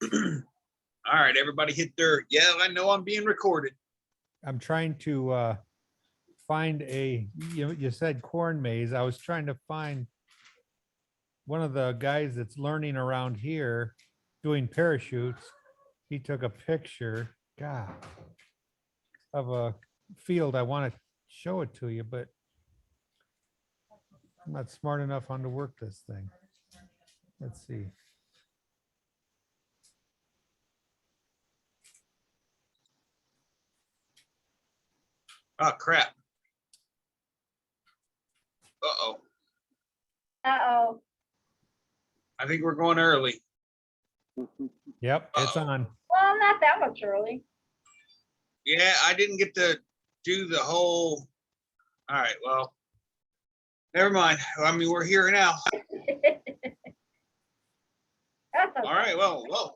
All right, everybody hit their, yeah, I know I'm being recorded. I'm trying to find you said corn maze. I was trying to find one of the guys that's learning around here doing parachutes. He took a picture, God, of a field. I want to show it to you, but I'm not smart enough on to work this thing. Let's see. Oh, crap. Uh-oh. Uh-oh. I think we're going early. Yep, it's on. Well, not that much early. Yeah, I didn't get to do the whole. All right, well, never mind. I mean, we're here now. That's okay. All right, well,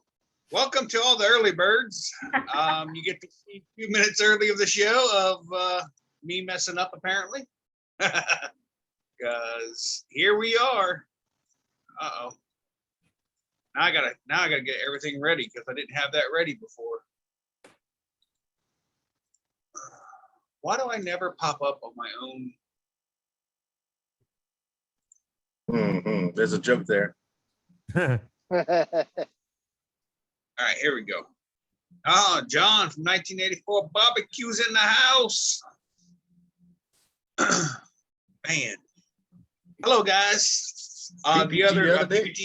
welcome to all the early birds. You get to see a few minutes early of the show of me messing up, apparently. Because here we are. Uh-oh. Now I gotta get everything ready because I didn't have that ready before. Why do I never pop up on my own? There's a joke there. All right, here we go. Oh, John from 1984 barbecues in the house. Man. Hello, guys. The other Nick.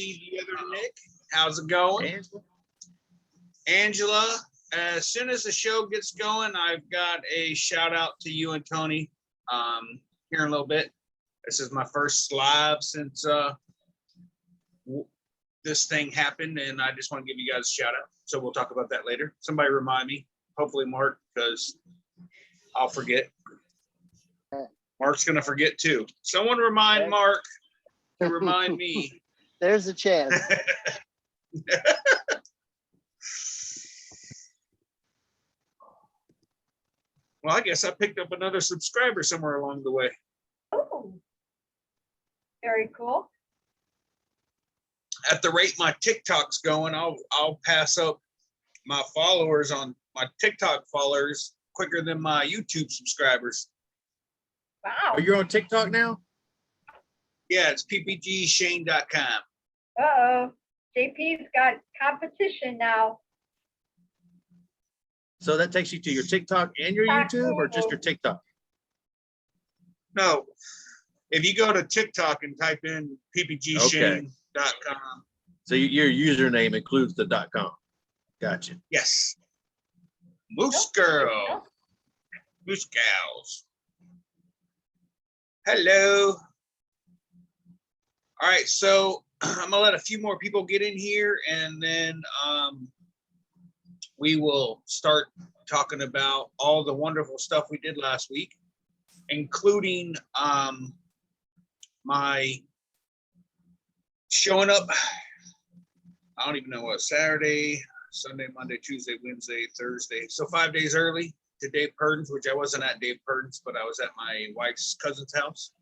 How's it going? Angela, as soon as the show gets going, I've got a shout out to you and Tony here in a little bit. This is my first live since this thing happened, and I just want to give you guys a shout out. So we'll talk about that later. Somebody remind me, hopefully Mark, because I'll forget. Mark's going to forget too. Someone remind Mark to remind me. There's a chance. Well, I guess I picked up another subscriber somewhere along the way. Oh, very cool. At the rate my TikTok's going, I'll pass up my followers on my TikTok followers quicker than my YouTube subscribers. Wow. Are you on TikTok now? Yeah, it's ppgshane.com. Uh-oh. JP's got competition now. So that takes you to your TikTok and your YouTube, or just your TikTok? No, if you go to TikTok and type in ppgshane.com. So your username includes the .com. Gotcha. Yes. Moose Girl. Moose Gals. Hello. All right, so I'm gonna let a few more people get in here, and then we will start talking about all the wonderful stuff we did last week, including my showing up. I don't even know what, Saturday, Sunday, Monday, Tuesday, Wednesday, Thursday. So 5 days early to Dave Purden's, which I wasn't at Dave Purden's, but I was at my wife's cousin's house,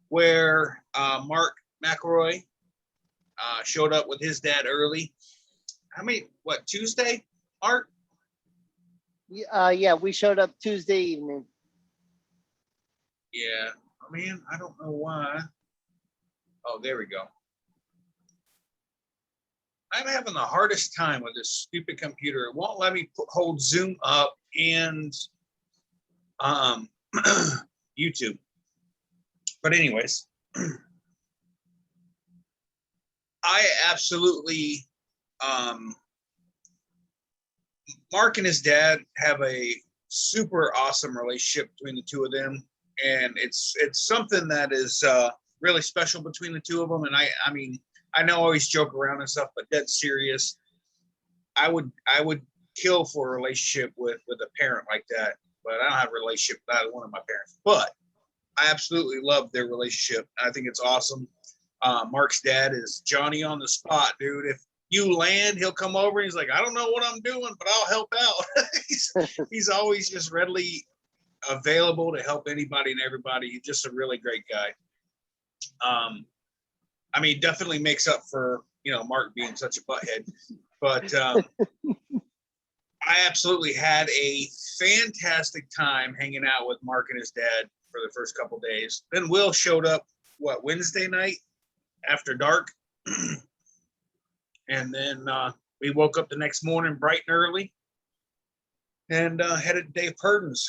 where Mark McElroy showed up with his dad early. Tuesday, Mark? Yeah, we showed up Tuesday evening. Yeah, man, I don't know why. Oh, there we go. I'm having the hardest time with this stupid computer. It won't let me hold Zoom up and YouTube. But anyways, I absolutely, Mark and his dad have a super awesome relationship between the two of them. And it's something that is really special between the two of them. And I mean, I know I always joke around and stuff, but dead serious. I would kill for a relationship with a parent like that, but I don't have a relationship with either one of my parents. But I absolutely love their relationship. I think it's awesome. Mark's dad is Johnny on the spot, dude. If you land, he'll come over and he's like, I don't know what I'm doing, but I'll help out. he's always just readily available to help anybody and everybody. He's just a really great guy. I mean, definitely makes up for Mark being such a butthead. But I absolutely had a fantastic time hanging out with Mark and his dad for the first couple days. Then Will showed up, Wednesday night after dark. And then we woke up the next morning bright and early and headed to Dave Purden's,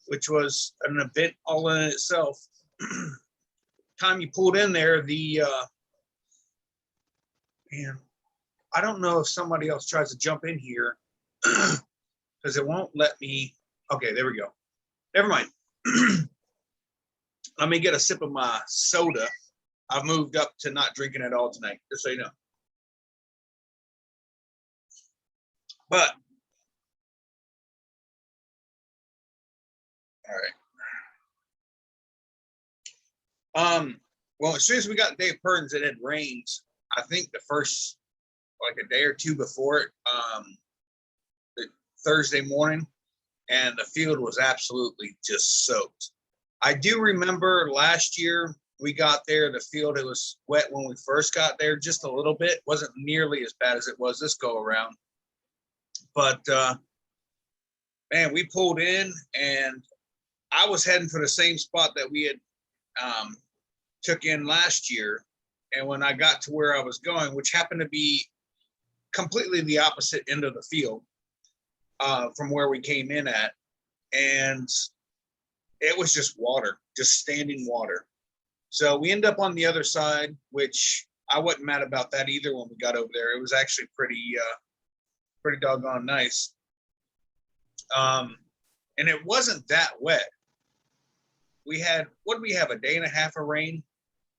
which was an event all in itself. Time you pulled in there, man, I don't know if somebody else tries to jump in here because it won't let me. Okay, there we go. Never mind. Let me get a sip of my soda. I've moved up to not drinking at all tonight, just so you know. But all right. Well, as soon as we got Dave Purden's, it had rained. I think the first, like a day or two before it, the Thursday morning, and the field was absolutely just soaked. I do remember last year we got there, the field, it was wet when we first got there, just a little bit. Wasn't nearly as bad as it was this go around. But man, we pulled in and I was heading for the same spot that we had took in last year. And when I got to where I was going, which happened to be completely the opposite end of the field from where we came in at, and it was just water, just standing water. So we end up on the other side, which I wasn't mad about that either when we got over there. It was actually pretty doggone nice. And it wasn't that wet. We had, what did we have, a day and a half of rain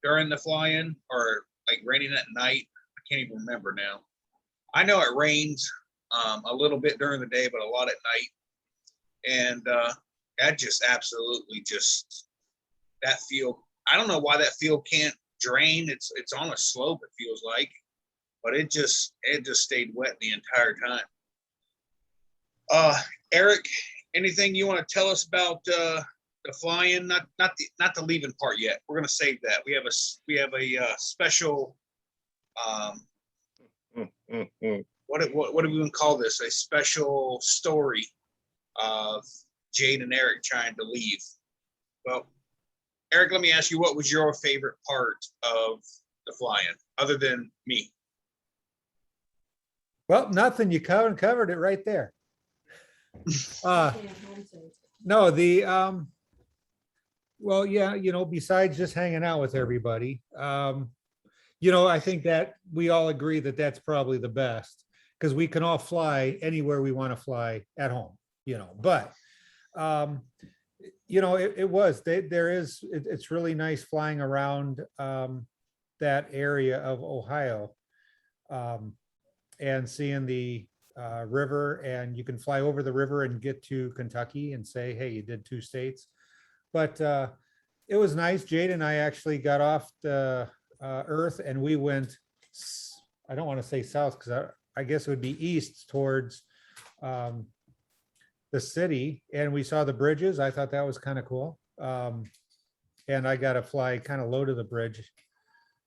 during the fly-in, or like raining at night? I can't even remember now. I know it rained a little bit during the day, but a lot at night. And that just absolutely that field, I don't know why that field can't drain. It's on a slope, it feels like, but it just stayed wet the entire time. Eric, anything you want to tell us about the fly-in? Not the leaving part yet. We're gonna save that. We have a special what do we even call this? A special story of Jade and Eric trying to leave. Well, Eric, let me ask you, what was your favorite part of the fly-in, other than me? Well, nothing. You covered it right there. No, well, yeah, besides just hanging out with everybody, I think that we all agree that that's probably the best, because we can all fly anywhere we want to fly at home, but it's really nice flying around that area of Ohio and seeing the river, and you can fly over the river and get to Kentucky and say, hey, you did 2 states. But it was nice. Jade and I actually got off the Earth and we went, I don't want to say south, because I guess it would be east towards the city, and we saw the bridges. I thought that was kind of cool. And I got to fly kind of low to the bridge.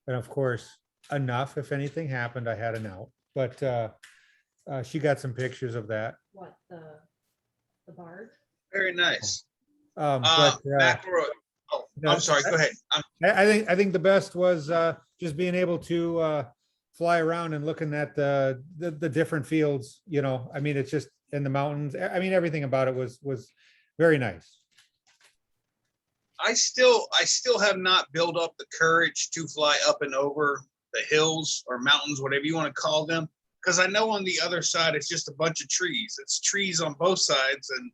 And of course, enough, if anything happened, I had an out. But she got some pictures of that. What, the barge? Very nice. McElroy. Oh, I'm sorry. Go ahead. I think the best was just being able to fly around and looking at the different fields. I mean, it's just in the mountains. I mean, everything about it was very nice. I still have not built up the courage to fly up and over the hills or mountains, whatever you want to call them, because I know on the other side it's just a bunch of trees. It's trees on both sides, and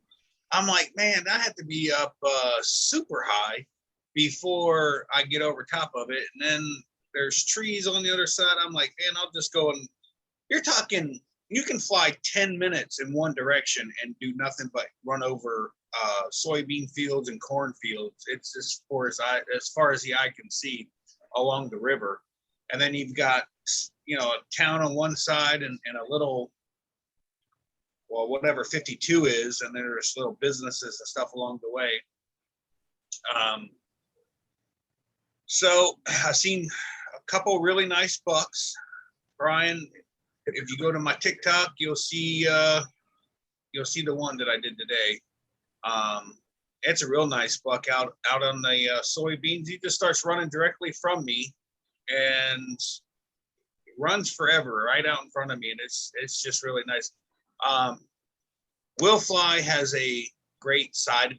I'm like, man, I have to be up super high before I get over top of it. And then there's trees on the other side. I'm like, man, I'll just go. And you're talking, you can fly 10 minutes in one direction and do nothing but run over soybean fields and corn fields. It's as far as the eye can see along the river. And then you've got, a town on one side and a little, well, whatever 52 is, and there's little businesses and stuff along the way. So I've seen a couple really nice bucks Brian, if you go to my TikTok, you'll see the one that I did today. It's a real nice buck out on the soybeans. He just starts running directly from me and runs forever right out in front of me, and it's just really nice. Will Fly has a great side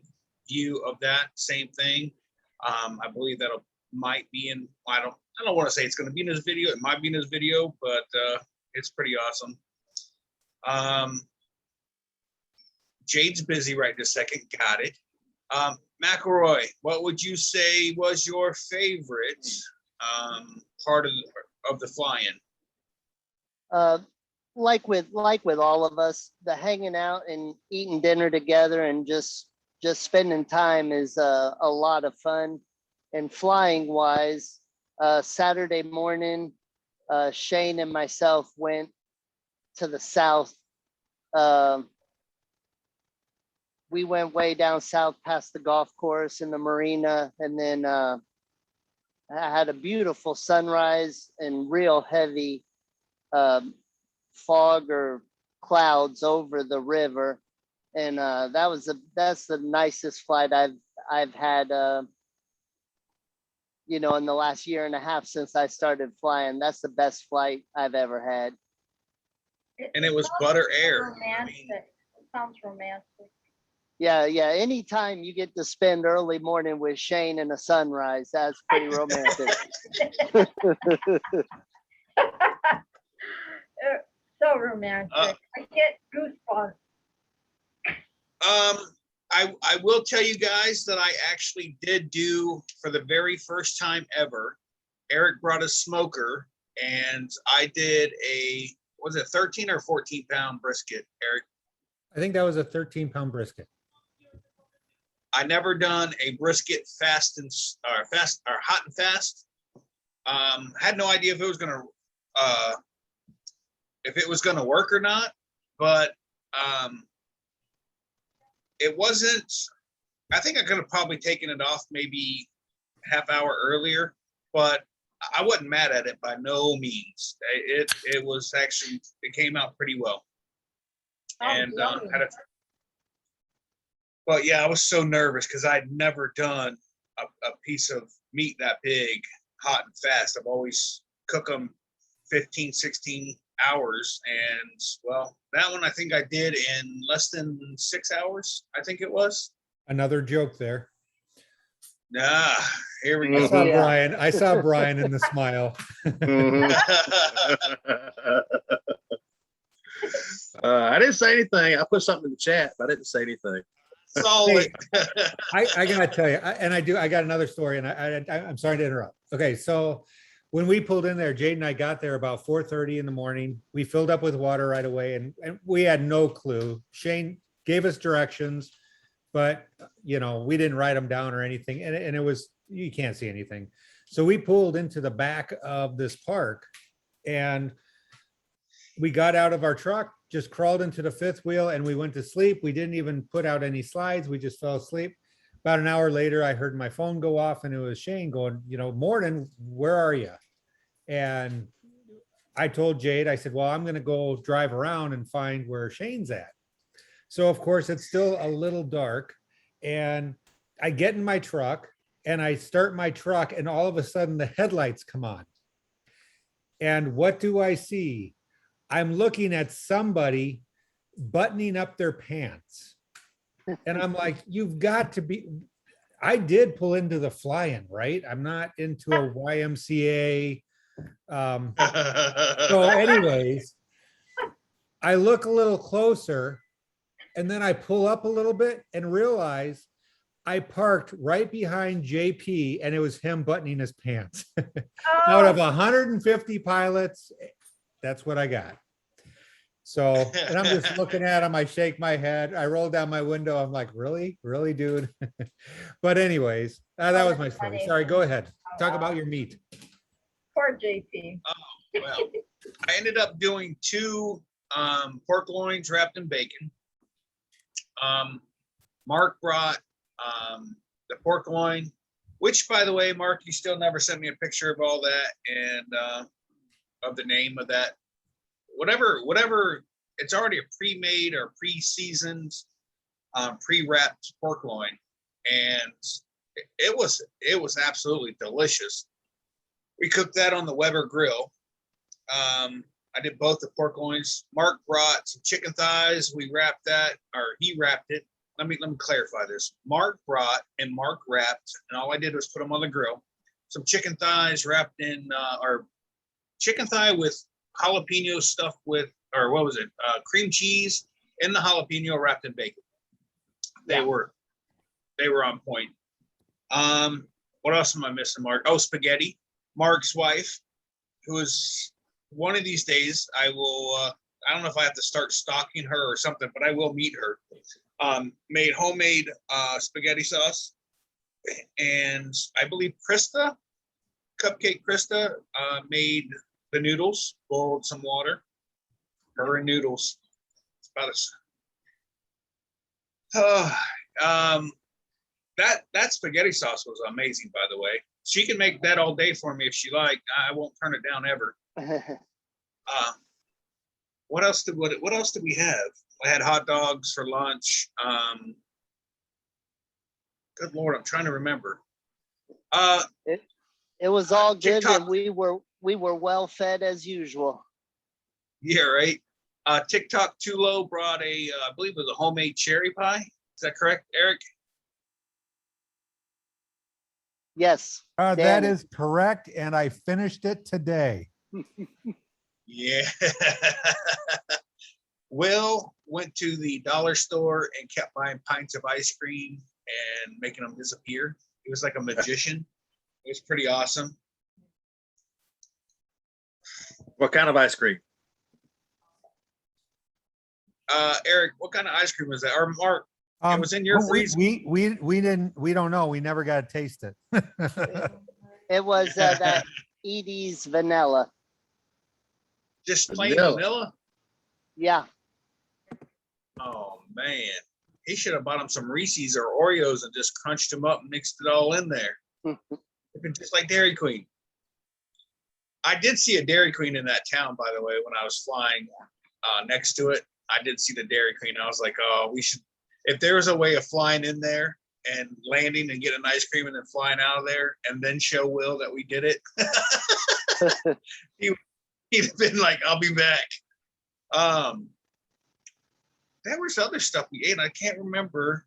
view of that same thing. I believe that'll might be in. I don't want to say it's going to be in his video. It might be in his video, but it's pretty awesome. Jade's busy right this second. Got it. McElroy, what would you say was your favorite part of the fly-in? Like with all of us, the hanging out and eating dinner together and just spending time is a lot of fun. And flying wise, Saturday morning, Shane and myself went to the south. We went way down south past the golf course and the marina, and then I had a beautiful sunrise and real heavy fog or clouds over the river, and that's the nicest flight I've had. In the last year and a half since I started flying. That's the best flight I've ever had. And it was butter air. Romantic. It sounds romantic. Yeah. Anytime you get to spend early morning with Shane and a sunrise, that's pretty romantic. So romantic. I get goosebumps. I will tell you guys that I actually did do, for the very first time ever, Eric brought a smoker and I did was it 13 or 14 pound brisket, Eric? I think that was a 13-pound brisket. I never done a brisket hot and fast. Had no idea if it was gonna work or not, but it wasn't. I think I could have probably taken it off maybe half hour earlier, but I wasn't mad at it by no means. It was actually, it came out pretty well. And but yeah, I was so nervous because I'd never done a piece of meat that big, hot and fast. I've always cooked them 15, 16 hours. And well, that one I think I did in less than 6 hours, I think it was. Another joke there. Nah, here we I go. saw Yeah. Brian. I saw Brian in the smile. I didn't say anything. I put something in the chat, but I didn't say anything. Solid. I gotta tell you, I got another story, and I'm sorry to interrupt. Okay, so when we pulled in there, Jade and I got there about 4:30 in the morning. We filled up with water right away, and we had no clue. Shane gave us directions, but we didn't write them down or anything, and it was, you can't see anything. So we pulled into the back of this park, and we got out of our truck, just crawled into the fifth wheel, and we went to sleep. We didn't even put out any slides. We just fell asleep. About an hour later, I heard my phone go off, and it was Shane going, "Morning, where are you?" And I told Jade, I said, "Well, I'm going to go drive around and find where Shane's at." So of course it's still a little dark, and I get in my truck and I start my truck, and all of a sudden the headlights come on. And what do I see? I'm looking at somebody buttoning up their pants. And I'm like, you've got to be, I did pull into the fly-in, right? I'm not into a YMCA. So anyways, I look a little closer, and then I pull up a little bit and realize I parked right behind JP, and it was him buttoning his pants. Out of 150 pilots, that's what I got. So, and I'm just looking at him. I shake my head. I roll down my window. I'm like, really, dude? But anyways, that was my story. Sorry, go ahead. Talk about your meat. Poor JP. Well, I ended up doing 2 pork loins wrapped in bacon. Mark brought the pork loin, which, by the way, Mark, you still never sent me a picture of all that. And of the name of that. Whatever, it's already a pre-made or pre-seasoned, pre-wrapped pork loin, and it was absolutely delicious. We cooked that on the Weber grill. I did both the pork loins. Mark brought some chicken thighs. We wrapped that, or he wrapped it. Let me clarify this. Mark brought and Mark wrapped, and all I did was put them on the grill. Some chicken thighs wrapped in, or chicken thigh with jalapeno stuffed with, or what was it? Cream cheese and the jalapeno wrapped in bacon. They were on point. What else am I missing, Mark? Oh, spaghetti. Mark's wife, who is one of these days, I will, I don't know if I have to start stalking her or something, but I will meet her. Made homemade spaghetti sauce. And I believe Krista, Cupcake Krista, made the noodles, boiled some water. Her and noodles. It's about that spaghetti sauce was amazing, by the way. She can make that all day for me if she like. I won't turn it down ever. What else did we have? I had hot dogs for lunch. Good Lord, I'm trying to remember. It was all good, TikTok. and we were well fed as usual. Yeah, right. TikTok Tulo brought I believe it was a homemade cherry pie. Is that correct, Eric? Yes. That Danny. is correct, and I finished it today. Yeah. Will went to the dollar store and kept buying pints of ice cream and making them disappear. He was like a magician. It was pretty awesome. What kind of ice cream? Eric, what kind of ice cream was that? Or Mark, it was in your freezer. We don't know. We never got to taste it. It was that Edie's vanilla. Just plain Vanilla. vanilla? Yeah. Oh man. He should have bought him some Reese's or Oreos and just crunched them up and mixed it all in there. Just like Dairy Queen. I did see a Dairy Queen in that town, by the way, when I was flying next to it. I did see the Dairy Queen. I was like, oh, we should, if there was a way of flying in there and landing and getting an ice cream and then flying out of there and then show Will that we did it, he'd have been like, I'll be back. There was other stuff we ate. I can't remember.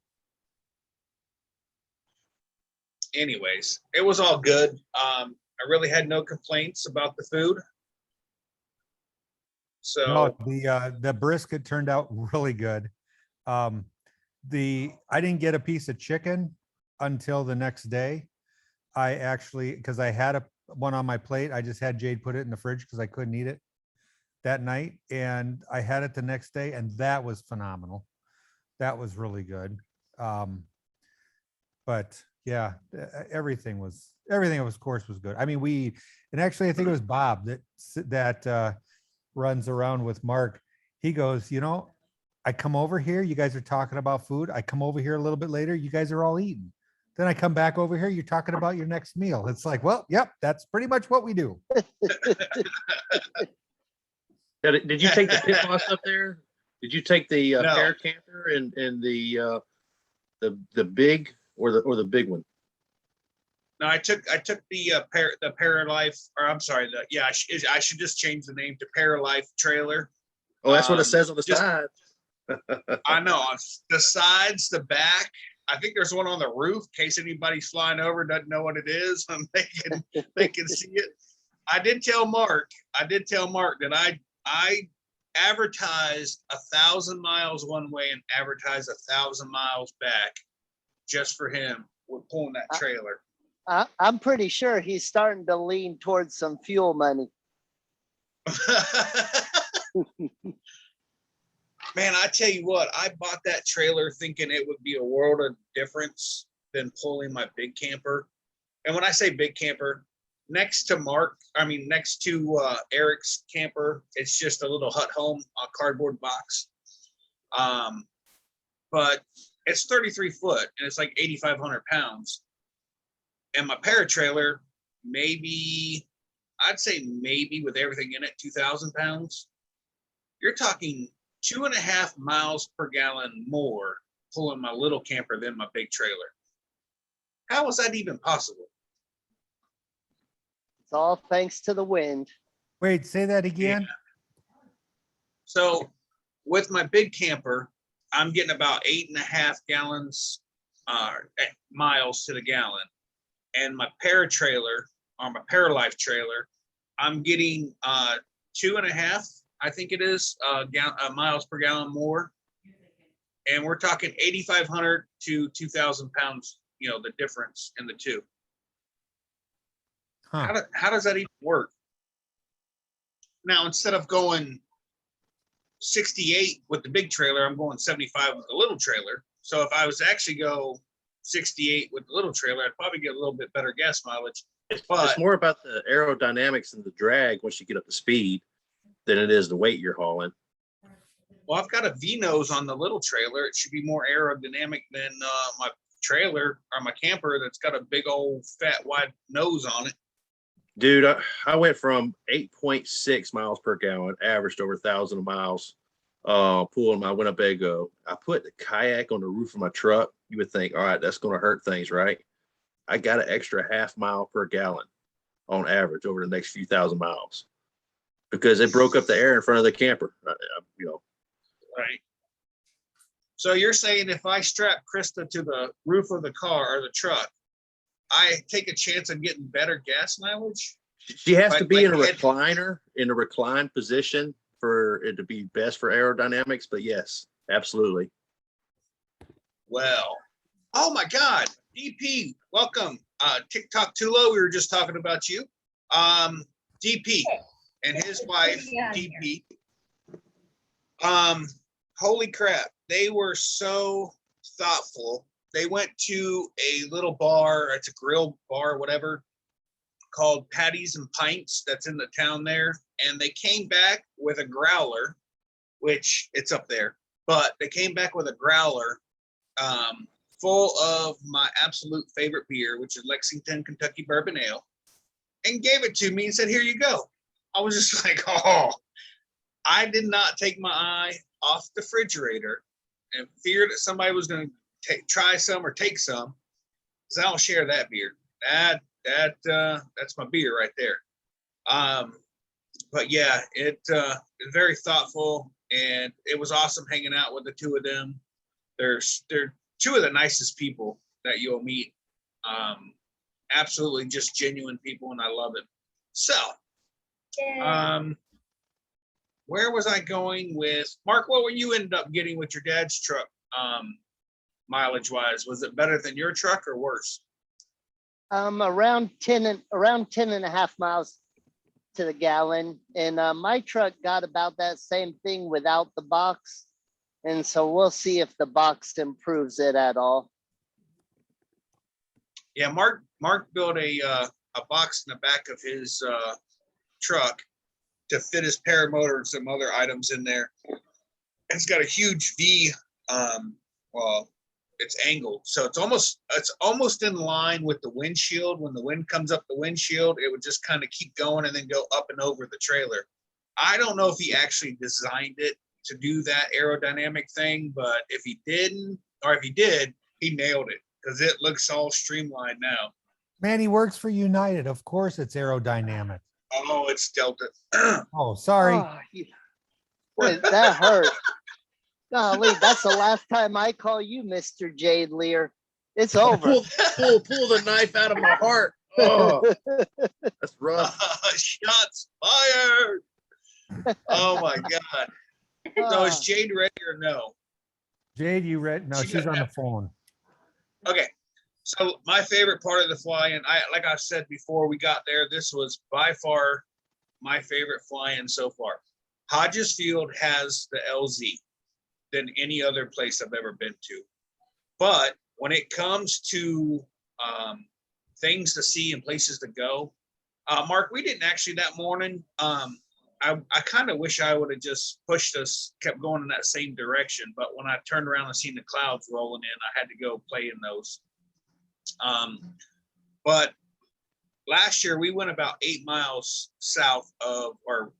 Anyways, it was all good. I really had no complaints about the food. So No, the brisket turned out really good. I didn't get a piece of chicken until the next day. I actually, because I had one on my plate, I just had Jade put it in the fridge because I couldn't eat it that night, and I had it the next day, and that was phenomenal. That was really good. But yeah, everything of course was good. I mean, and actually I think it was Bob that runs around with Mark. He goes, I come over here, you guys are talking about food. I come over here a little bit later, you guys are all eating. Then I come back over here, you're talking about your next meal. It's like, well, yep, that's pretty much what we do. Did you take the pit boss up there? Did you take the No. pear camper and the big or the big one? no, I took the Paralife, or I'm sorry, I should just change the name to Paralife trailer. Oh, that's what it says on the just- side. I know, on the sides, the back. I think there's one on the roof in case anybody's flying over doesn't know what it is. They can see it. I did tell Mark that I advertised 1,000 miles one way and advertised 1,000 miles back just for him. We're pulling that trailer. I'm pretty sure he's starting to lean towards some fuel money. Man, I tell you what, I bought that trailer thinking it would be a world of difference than pulling my big camper. And when I say big camper, next to Eric's camper, it's just a little hut home, a cardboard box. But it's 33 foot and it's like 8,500 pounds. And my paratrailer, maybe, I'd say maybe with everything in it, 2,000 pounds. You're talking 2.5 miles per gallon more pulling my little camper than my big trailer. How was that even possible? It's all thanks to the wind. Wait, say that again? So with my big camper, I'm getting about 8.5 gallons, miles to the gallon. And my trailer, or my Paralife trailer, I'm getting 2.5, I think it is, miles per gallon more. And we're talking 8,500 to 2,000 pounds, you know, the difference in the two. Huh. How does that even work? Now, instead of going 68 with the big trailer, I'm going 75 with the little trailer. So if I was to actually go 68 with the little trailer, I'd probably get a little bit better gas mileage. It's But more about the aerodynamics and the drag once you get up to speed than it is the weight you're hauling. well, I've got a V nose on the little trailer. It should be more aerodynamic than my trailer or my camper that's got a big old fat wide nose on it. Dude, I went from 8.6 miles per gallon, averaged over 1,000 miles, pulling my Winnebago. I put the kayak on the roof of my truck. You would think, all right, that's going to hurt things, right? I got an extra 0.5 mile per gallon on average over the next few thousand miles because it broke up the air in front of the camper. You know, Right. So you're saying if I strap Krista to the roof of the car or the truck, I take a chance of getting better gas mileage? she has to Like- be in a like head- recliner, in a reclined position for it to be best for aerodynamics. But yes, absolutely. Well, oh my God, DP, welcome. TikTok Tulo, we were just talking about you. DP and his wife, Yeah. DP. Holy crap, they were so thoughtful. They went to a little bar, it's a grill bar, whatever, called Patties and Pints that's in the town there. And they came back with a growler, which it's up there, but they came back with a growler full of my absolute favorite beer, which is Lexington Kentucky Bourbon Ale, and gave it to me and said, here you go. I was just like, oh, I did not take my eye off the refrigerator and feared that somebody was going to try some or take some, because I don't share that beer. That's my beer right there. But yeah, it is very thoughtful, and it was awesome hanging out with the two of them. They're two of the nicest people that you'll meet. Absolutely just genuine people, and I love it. So, where was I going with Mark? What were you end up getting with your dad's truck, mileage wise? Was it better than your truck or worse? Around 10.5 miles to the gallon. And my truck got about that same thing without the box. And so we'll see if the box improves it at all. Yeah, Mark built a box in the back of his truck to fit his paramotor and some other items in there. It's got a huge V. Well, it's angled, so it's almost in line with the windshield. When the wind comes up the windshield, it would just kind of keep going and then go up and over the trailer. I don't know if he actually designed it to do that aerodynamic thing, but if he didn't, or if he did, he nailed it, because it looks all streamlined now. Man, he works for United. Of course it's aerodynamic. Oh, it's Delta. Oh, sorry. Oh, boy, that hurt. Golly, that's the last time I call you Mr. Jade Lear. It's over. Pull the knife out of my heart. Oh, that's rough. Shots fired. Oh my God. So is Jade ready or no? Jade, you read? No, She she's got on the that. phone. Okay. So my favorite part of the fly-in, like I said before we got there, this was by far my favorite fly-in so far. Hodges Field has the LZ than any other place I've ever been to. But when it comes to things to see and places to go, Mark, we didn't actually that morning. I kind of wish I would have just pushed us, kept going in that same direction. But when I turned around and seen the clouds rolling in, I had to go play in those. But last year we went about 8 miles south of, or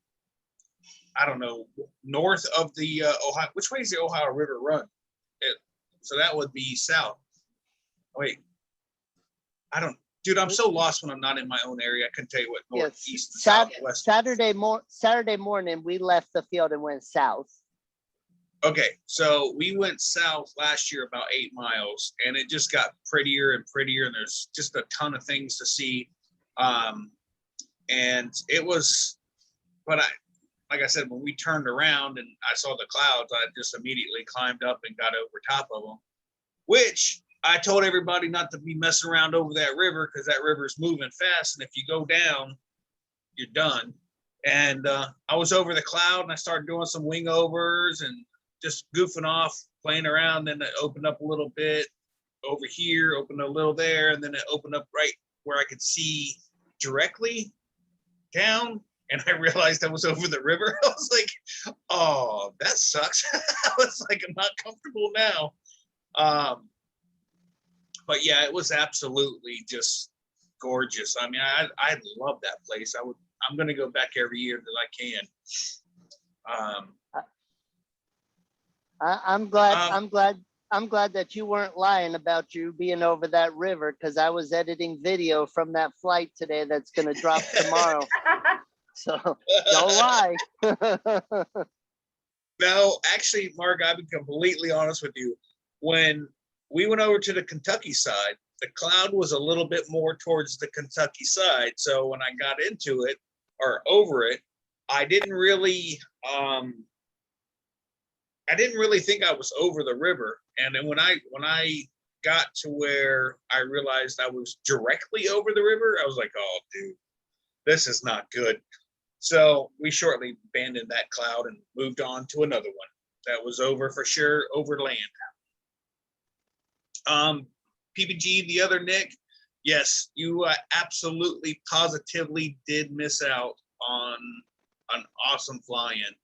I don't know, north of the Ohio. Which way is the Ohio River run? So that would be south. Wait, I don't, dude, I'm so lost when I'm not in my own area. I couldn't tell you what north, Yes, east, south, west. Saturday morning, we left the field and went south. Okay, so we went south last year about 8 miles, and it just got prettier and prettier, and there's just a ton of things to see. And it was, but like I said, when we turned around and I saw the clouds, I just immediately climbed up and got over top of them, which I told everybody not to be messing around over that river because that river is moving fast. And if you go down, you're done. And I was over the cloud and I started doing some wing overs and just goofing off, playing around. Then it opened up a little bit over here, opened a little there, and then it opened up right where I could see directly down. And I realized I was over the river. I was like, oh, that sucks. I was like, I'm not comfortable now. But yeah, it was absolutely just gorgeous. I mean, I love that place. I'm going to go back every year that I can. I'm glad that you weren't lying about you being over that river, because I was editing video from that flight today that's going to drop tomorrow. So don't lie. No, actually, Mark, I'll be completely honest with you. When we went over to the Kentucky side, the cloud was a little bit more towards the Kentucky side. So when I got into it or over it, I didn't really think I was over the river. And then when I got to where I realized I was directly over the river, I was like, oh, dude, this is not good. So we shortly abandoned that cloud and moved on to another one that was over for sure, over land. PPG, the other Nick, yes, you absolutely positively did miss out on an awesome fly-in.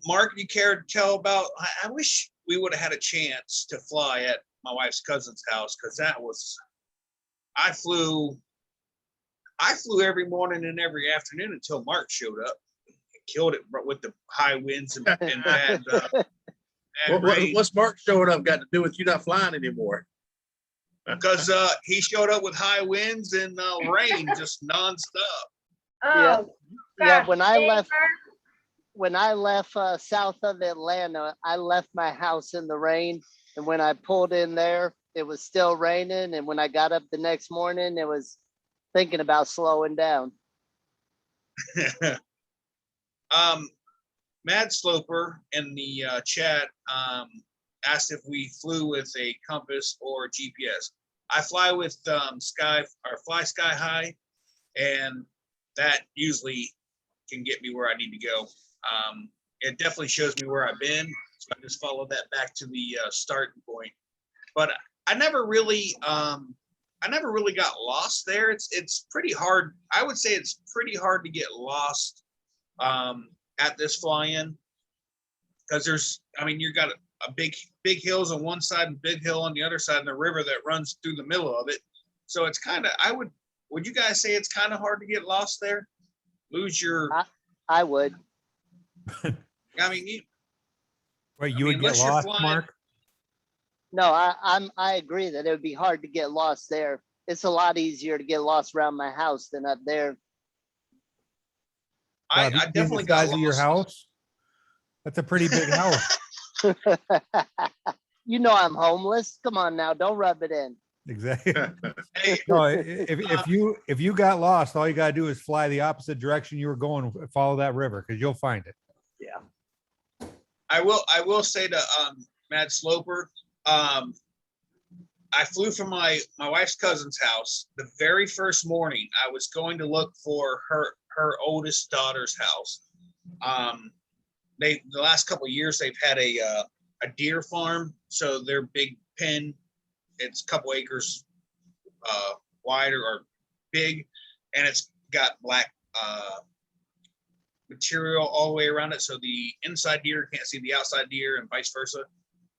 Mark, you care to tell about, I wish we would have had a chance to fly at my wife's cousin's house, because I flew every morning and every afternoon until Mark showed up and killed it with the high winds and bad rain. What's Mark showing up got to do with you not flying anymore? Because he showed up with high winds and rain just nonstop. Oh, Yeah, gosh, when I left south of Atlanta, I left my house in the rain. And when I pulled in there, it was still raining. And when I got up the next morning, it was thinking about slowing down. Mad Sloper in the chat asked if we flew with a compass or GPS. I fly with Fly Sky High, and that usually can get me where I need to go. It definitely shows me where I've been, so I just follow that back to the starting point. But I never really got lost there. It's pretty hard. I would say it's pretty hard to get lost at this fly-in, because you got a big hills on one side and big hill on the other side, and the river that runs through the middle of it. So it's kind of, would you guys say it's kind of hard to get lost there? Lose your, I would. I mean, Wait, you would get unless you're lost, flying- Mark? No, I agree that it would be hard to get lost there. It's a lot easier to get lost around my house than up there. Wow, have you I seen definitely the got size of your lost. house. That's a pretty big house. You know I'm homeless. Come on now, don't rub it in. Exactly. Hey, No, if you got lost, all you gotta do is fly the opposite direction you were going, follow that river, because you'll find it. Yeah. I will say to Mad Sloper, I flew from my wife's cousin's house. The very first morning, I was going to look for her oldest daughter's house. The last couple of years they've had a deer farm, so their big pen, it's a couple acres wide or big, and it's got black material all the way around it, so the inside deer can't see the outside deer and vice versa,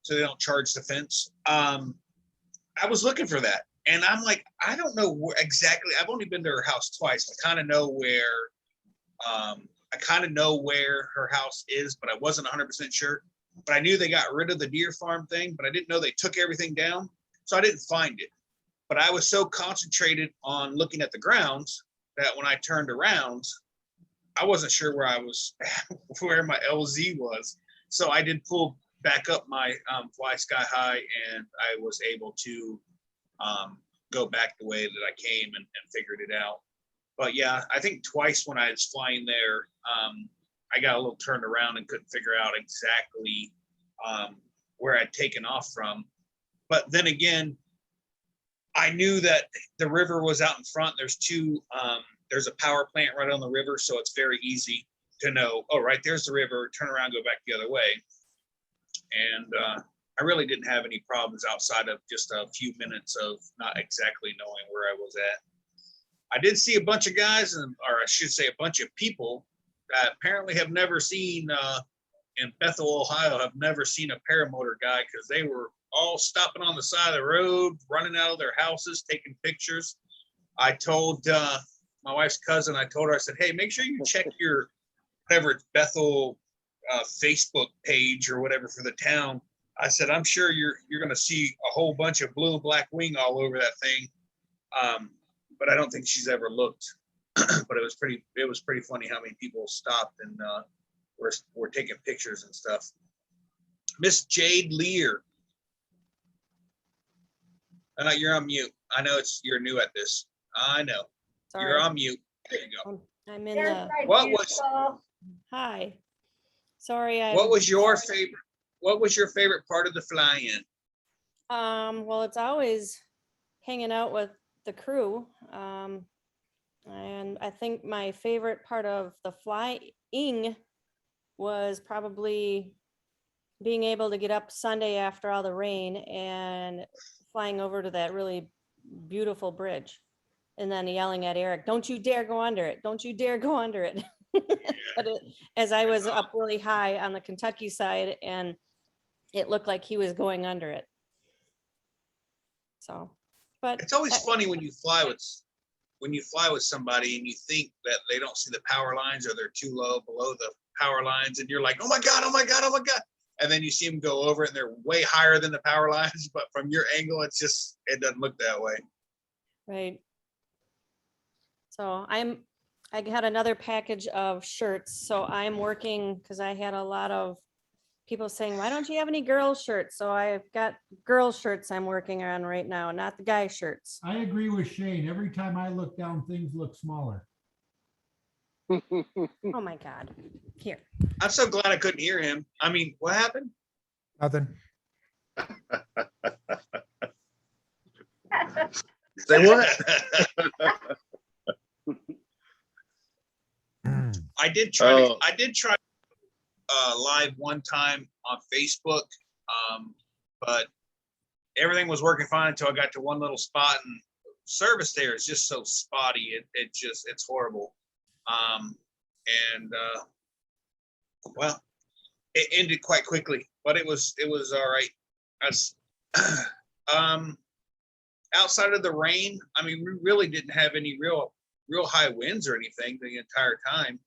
so they don't charge the fence. I was looking for that, And I'm like, I don't know where exactly. I've only been to her house twice. I kind of know where. I kind of know where her house is, but I wasn't 100% sure. But I knew they got rid of the deer farm thing, but I didn't know they took everything down, so I didn't find it. But I was so concentrated on looking at the grounds that when I turned around, I wasn't sure where I was, where my LZ was. So I did pull back up my fly sky high, and I was able to go back the way that I came and figured it out. But yeah, I think twice when I was flying there, I got a little turned around and couldn't figure out exactly where I'd taken off from. But then again, I knew that the river was out in front. There's a power plant right on the river, so it's very easy to know, oh, right there's the river, turn around, go back the other way. And I really didn't have any problems outside of just a few minutes of not exactly knowing where I was at. I did see a bunch of guys, or I should say a bunch of people that apparently have never seen, in Bethel, Ohio, have never seen a paramotor guy, because they were all stopping on the side of the road, running out of their houses, taking pictures. I told my wife's cousin, I told her, I said, hey, make sure you check your, whatever it's Bethel Facebook page or whatever for the town. I said, I'm sure you're going to see a whole bunch of blue and black wing all over that thing. But I don't think she's ever looked. But it was pretty funny how many people stopped and were taking pictures and stuff. Miss Jade Lear. I know you're on mute. I know you're new at this. I know. Sorry. You're on mute. There you go. I'm in There's the, my What was- beautiful- hi. Sorry, What was your favorite part of the fly-in? well, it's always hanging out with the crew. And I think my favorite part of the flying was probably being able to get up Sunday after all the rain and flying over to that really beautiful bridge. And then yelling at Eric, don't you dare go under it. Don't you dare go under it. But as I was up really high on the Kentucky side, and it looked like he was going under it. So, but It's always funny when you fly with somebody and you think that they don't see the power lines, or they're too low below the power lines, and you're like, oh my God, oh my God, oh my God. And then you see them go over and they're way higher than the power lines, but from your angle, it doesn't look that way. right. So I got another package of shirts. So I'm working, because I had a lot of people saying, why don't you have any girls shirts? So I've got girls shirts I'm working on right now, not the guy shirts. I agree with Shane. Every time I look down, things look smaller. Oh my God. Here. I'm so glad I couldn't hear him. I mean, what happened? Nothing. Say what? I did try Oh. live one time on Facebook, but everything was working fine until I got to one little spot, and service there is just so spotty. It's horrible. Well, it ended quite quickly, but it was all right. That's outside of the rain, I mean, we really didn't have any real high winds or anything the entire time.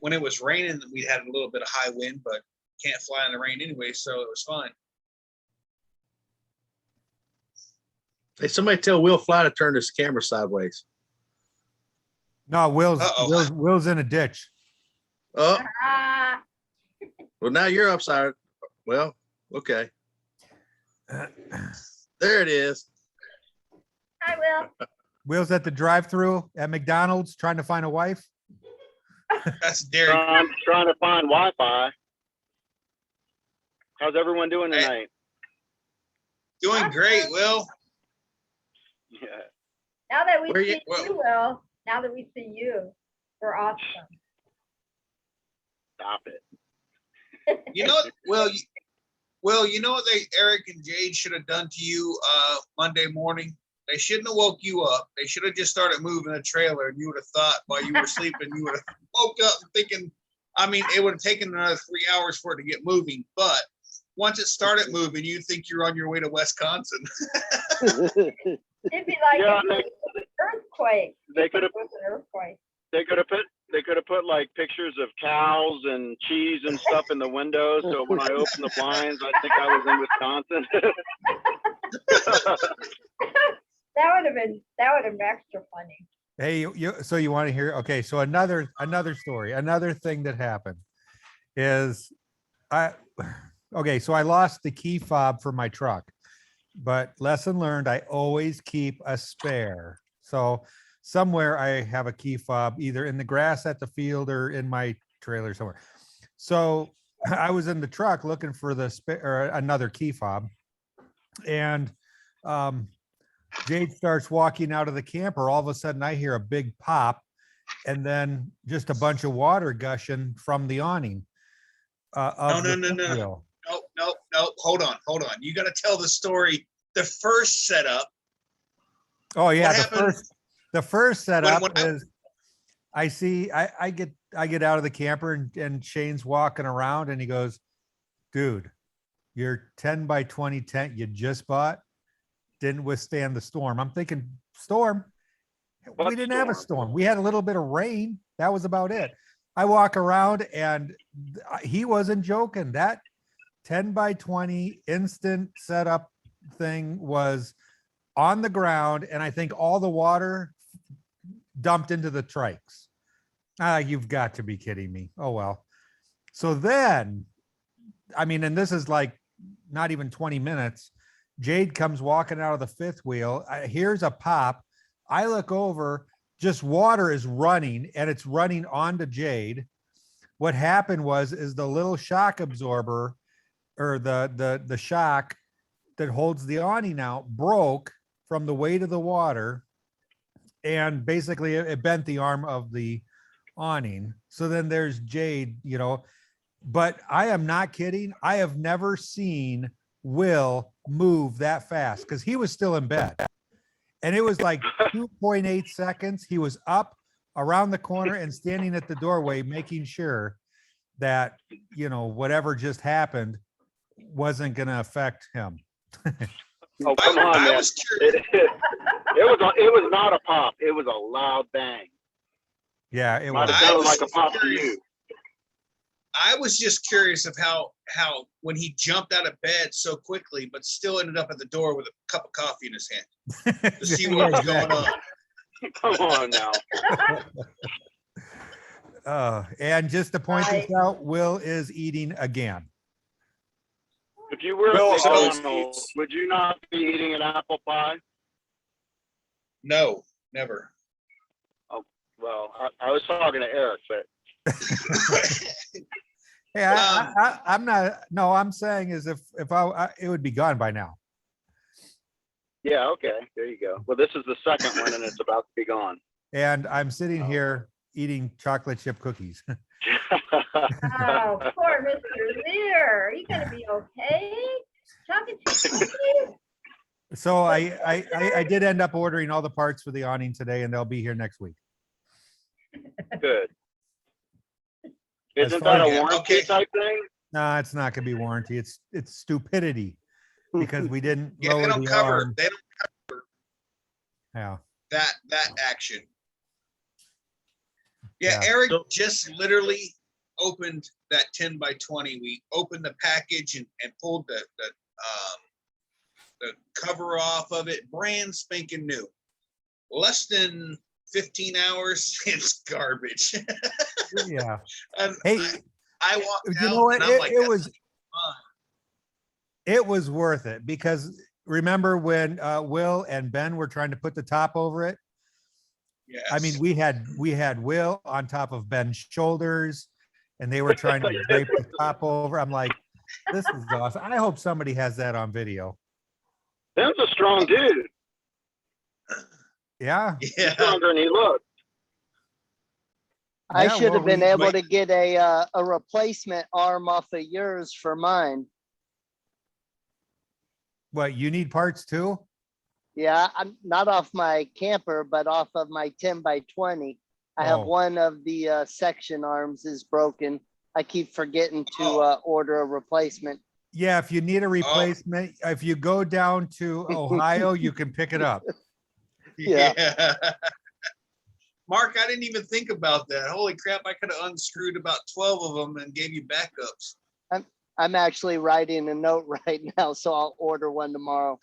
When it was raining, we had a little bit of high wind, but can't fly in the rain anyway, so it was fine. Hey, somebody tell Will Fly to turn this camera sideways. No, Uh-oh. Will's in a ditch. Oh, Ah, well, now you're upside. Well, okay. There it is. I will. Will's at the drive-through at McDonald's trying to find a wife. That's Derek. I'm trying to find Wi-Fi. How's everyone doing Hey. tonight? Doing great, Will. Yeah. Now that we Where you- see you, Will, now that we see you, we're awesome. Stop it. You know, Will, you know what Eric and Jade should have done to you Monday morning? They shouldn't have woke you up. They should have just started moving the trailer, and you would have thought while you were sleeping, you would have woke up thinking, I mean, it would have taken another 3 hours for it to get moving, but once it started moving, you'd think you're on your way to Wisconsin. It'd be like Yeah, an earthquake. they could have It was an earthquake. they could have put like pictures of cows and cheese and stuff in the windows. So when I opened the blinds, I think I was in Wisconsin. That would have been extra funny. Hey, so you want to hear? Okay, so another story, another thing that happened is okay, so I lost the key fob for my truck, but lesson learned, I always keep a spare. So somewhere I have a key fob, either in the grass at the field or in my trailer somewhere. So I was in the truck looking for the spare or another key fob, and Jade starts walking out of the camper. All of a sudden I hear a big pop and then just a bunch of water gushing from the awning. No. No. Hold on. You got to tell the story. The first setup. Oh yeah, What happened? the first setup when is I get out of the camper and Shane's walking around and he goes, dude, your 10 by 20 tent you just bought didn't withstand the storm. I'm thinking, storm? We didn't have a storm. We had a little bit of rain. That was about it. I walk around and he wasn't joking. That 10 by 20 instant setup thing was on the ground, and I think all the water dumped into the trikes. You've got to be kidding me. Oh, well. So then, I mean, and this is like not even 20 minutes. Jade comes walking out of the fifth wheel. Here's a pop. I look over, just water is running, and it's running onto Jade. What happened is the little shock absorber, or the shock that holds the awning out, broke from the weight of the water, and basically it bent the arm of the awning. So then there's Jade, but I am not kidding. I have never seen Will move that fast because he was still in bed, and it was like 2.8 seconds. He was up around the corner and standing at the doorway, making sure that, whatever just happened wasn't going to affect him. Oh, come on, I man. was curious. It was not a pop. It was a loud bang. Yeah, it Might was. have sounded like a pop to you. I was just curious of how when he jumped out of bed so quickly, but still ended up at the door with a cup of coffee in his hand to see what was going on. Come on now. And just to point this out, Will is eating again. If you were Will at always McDonald's, eats. would you not be eating an apple pie? No, never. Well, I was talking to Eric, but Hey, I'm not. No, I'm saying is if it would be gone by now. yeah, okay, there you go. Well, this is the second one, and it's about to be gone. And I'm sitting here eating chocolate chip cookies. Oh, poor Mr. Lear. Are you gonna be okay? Chocolate chip cookies? So I did end up ordering all the parts for the awning today, and they'll be here next week. Good. As Isn't far that as- a warranty okay. type thing? No, it's not going to be warranty. It's stupidity because we didn't Yeah, they lower don't the cover. arm. They don't Yeah. that action. Yeah, Yeah. Eric So- just literally opened that 10 by 20. We opened the package and pulled the cover off of it, brand spanking new. Less than 15 hours, it's garbage. Yeah. And Hey, I walked you out know what? and I'm like, It was fine. it was worth it because remember when Will and Ben were trying to put the top over it? Yes. I mean, we had Will on top of Ben's shoulders, and they were trying to drape the top over. I'm like, this is awesome. I hope somebody has that on video. Ben's a strong dude. Yeah. He's yeah. stronger than he looks. I Yeah, should well, have been we- able to get a replacement arm off of yours for mine. What, you need parts too? Yeah, I'm not off my camper, but off of my 10 by 20. I have Oh. one of the section arms is broken. I keep forgetting to Oh. order a replacement. Yeah, if you need a replacement, if you go down to Ohio, you can pick it up. Yeah. Yeah. Mark, I didn't even think about that. Holy crap, I could have unscrewed about 12 of them and gave you backups. I'm actually writing a note right now, so I'll order one tomorrow.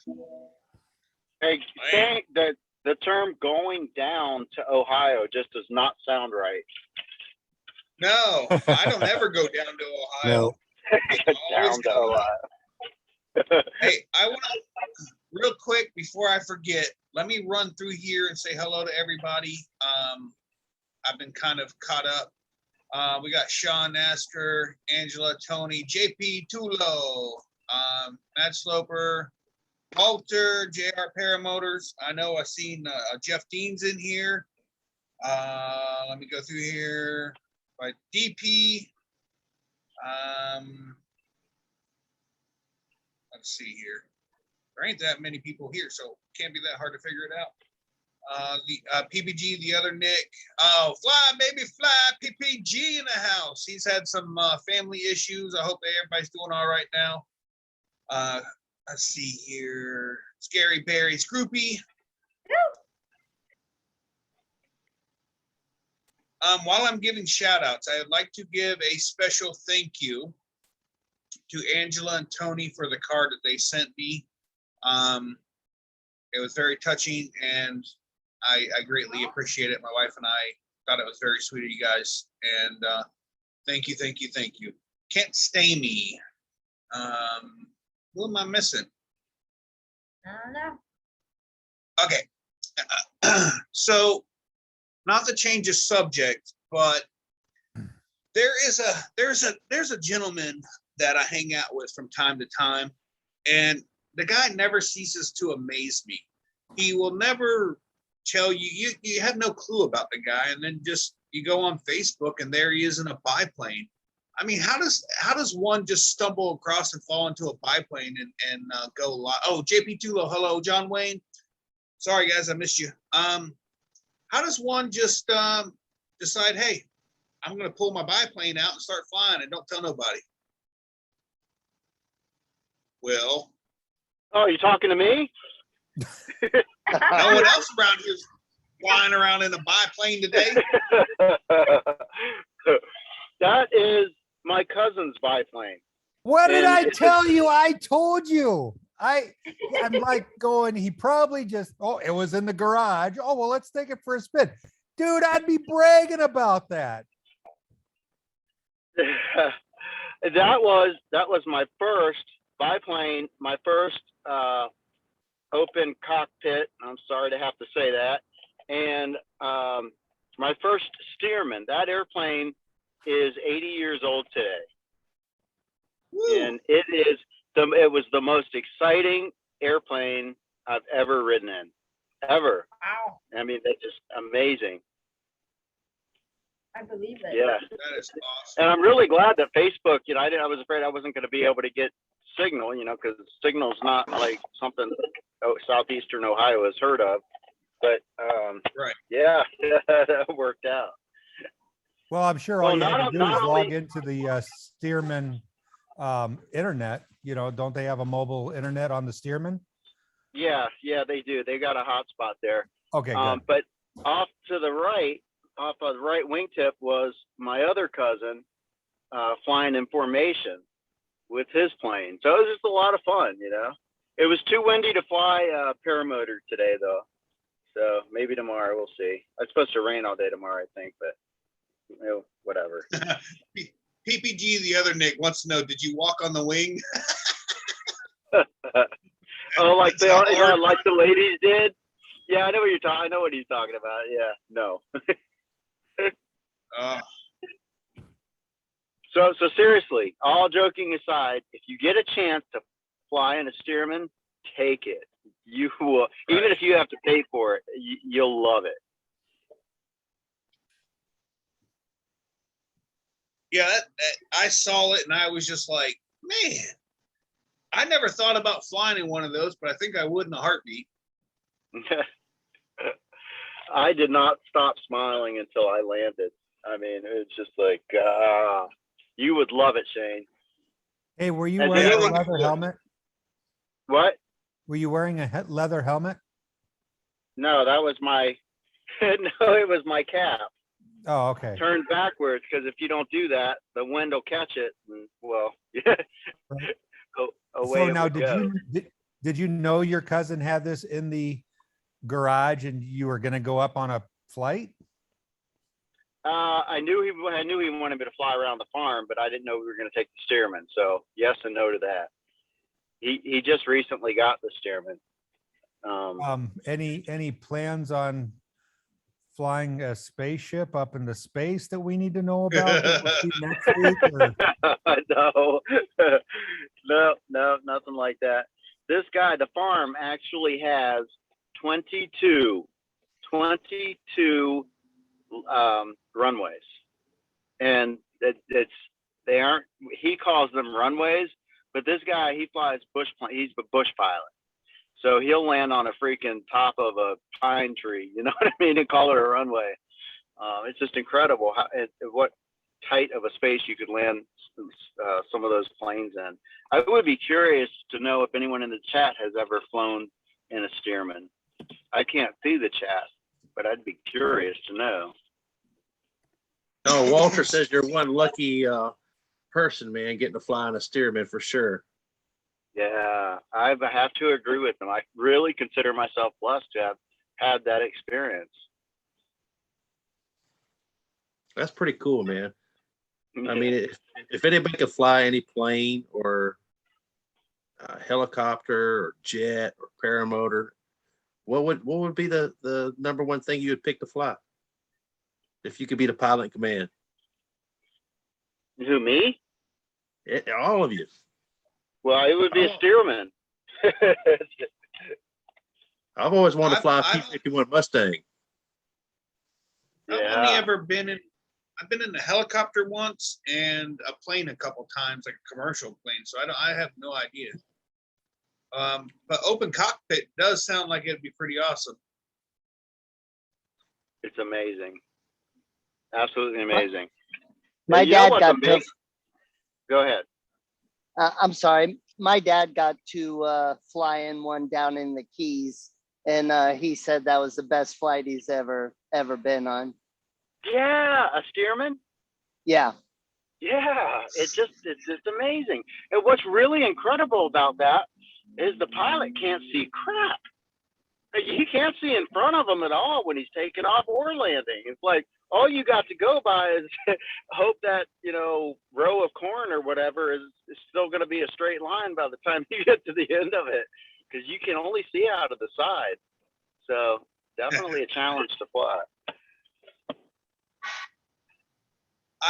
Hey, saying that the term going down to Ohio just does not sound right. No, I don't ever go down to Ohio. I always Down to go up. Ohio. Hey, I want to, real quick, before I forget, let me run through here and say hello to everybody. I've been kind of caught up. We got Sean Nasker, Angela, Tony, JP Tulo, Matt Sloper, Walter, JR Paramotors. I know I've seen Jeff Dean's in here. Let me go through here. By DP. Let's see here. There ain't that many people here, so it can't be that hard to figure it out. The PPG, the other Nick. Oh, fly, baby, fly. PPG in the house. He's had some family issues. I hope everybody's doing all right now. Let's see here. Scary Barry, Scroopy. While I'm giving shout outs, I would like to give a special thank you to Angela and Tony for the card that they sent me. It was very touching and I greatly appreciate it. My wife and I thought it was very sweet of you guys. And thank you, thank you, thank you. Kent Stamey. Who am I missing? I don't know. Okay. So not to change the subject, but there's a gentleman that I hang out with from time to time, and the guy never ceases to amaze me. He will never tell you, you have no clue about the guy, and then just you go on Facebook and there he is in a biplane. I mean, how does one just stumble across and fall into a biplane and go live? Oh, JP Tulo, hello, John Wayne. Sorry guys, I missed you. How does one just decide, hey, I'm going to pull my biplane out and start flying and don't tell nobody? Well, Oh, you talking to me? no one else around here is flying around in a biplane today. That is my cousin's biplane. What did And I it's tell you? I told you. I'm like going, he probably just, oh, it was in the garage. Oh, well, let's take it for a spin. Dude, I'd be bragging about that. that was my first biplane, my first open cockpit. I'm sorry to have to say that. And my first steerman. That airplane is 80 years old today. Woo. And it was the most exciting airplane I've ever ridden in, ever. Wow, I mean, that's just amazing. I believe it. Yeah. That is awesome. And I'm really glad that Facebook, I was afraid I wasn't going to be able to get signal, because signal's not like something Southeastern Ohio has heard of. But Right. yeah, that worked out. Well, I'm sure all Well, you had not- to do is not log only- into the Stearman internet. Don't they have a mobile internet on the Stearman? Yeah, they do. They got a hotspot there. Okay, good. But off to the right, off of the right wingtip was my other cousin flying in formation with his plane. So it was just a lot of fun, It was too windy to fly paramotor today, though. So maybe tomorrow, we'll see. It's supposed to rain all day tomorrow, I think, but whatever. PPG, the other Nick, wants to know, did you walk on the wing? Oh, like That's how hard- like the ladies did? Yeah, I know what I know what he's talking about. Yeah, no. So seriously, all joking aside, if you get a chance to fly in a Stearman, take it. You will, even if you have to pay for it, you'll love it. Yeah, I saw it and I was just like, man, I never thought about flying in one of those, but I think I would in a heartbeat. I did not stop smiling until I landed. I mean, it's just like, you would love it, Shane. Hey, were you As wearing you a know, leather helmet? What? Were you wearing a leather helmet? No, that was my, no, it was my cap. Oh, okay. Turned backwards, because if you don't do that, the wind will catch it, and well, yeah, Right. away So it now, would go. did you know your cousin had this in the garage and you were gonna go up on a flight? I knew he wanted me to fly around the farm, but I didn't know we were going to take the Stearman. So yes and no to that. He just recently got the Stearman. Any plans on flying a spaceship up into space that we need to know about that we'll see next week? Or? No, no, nothing like that. This guy, the farm actually has 22 runways, and they aren't. He calls them runways, but this guy, he flies bush plane. He's a bush pilot. So he'll land on a freaking top of a pine tree, you know what I mean, and call it a runway. It's just incredible what height of a space you could land some of those planes in. I would be curious to know if anyone in the chat has ever flown in a Stearman. I can't see the chat, but I'd be curious to know. No, Walter says you're one lucky person, man, getting to fly in a Stearman for sure. Yeah, I have to agree with them. I really consider myself blessed to have had that experience. That's pretty cool, man. I mean, if anybody could fly any plane or helicopter or jet or paramotor, what would be the number one thing you would pick to fly if you could be the pilot in command? Who, me? All of you. Well, it would be a Stearman. I've always wanted to fly a I've- P-51 Mustang. I've Yeah. only ever been in. I've been in a helicopter once and a plane a couple times, like a commercial plane. So I have no idea. But open cockpit does sound like it'd be pretty awesome. It's amazing. Absolutely amazing. My You know dad what's got amazing? to, Go ahead. I'm sorry. My dad got to fly in one down in the Keys, and he said that was the best flight he's ever been on. Yeah, a Stearman. Yeah. Yeah, it's just amazing. And what's really incredible about that is the pilot can't see crap. He can't see in front of him at all when he's taking off or landing. It's like all you got to go by is hope that, you know, row of corn or whatever is still going to be a straight line by the time you get to the end of it, because you can only see out of the side. So definitely a challenge to fly.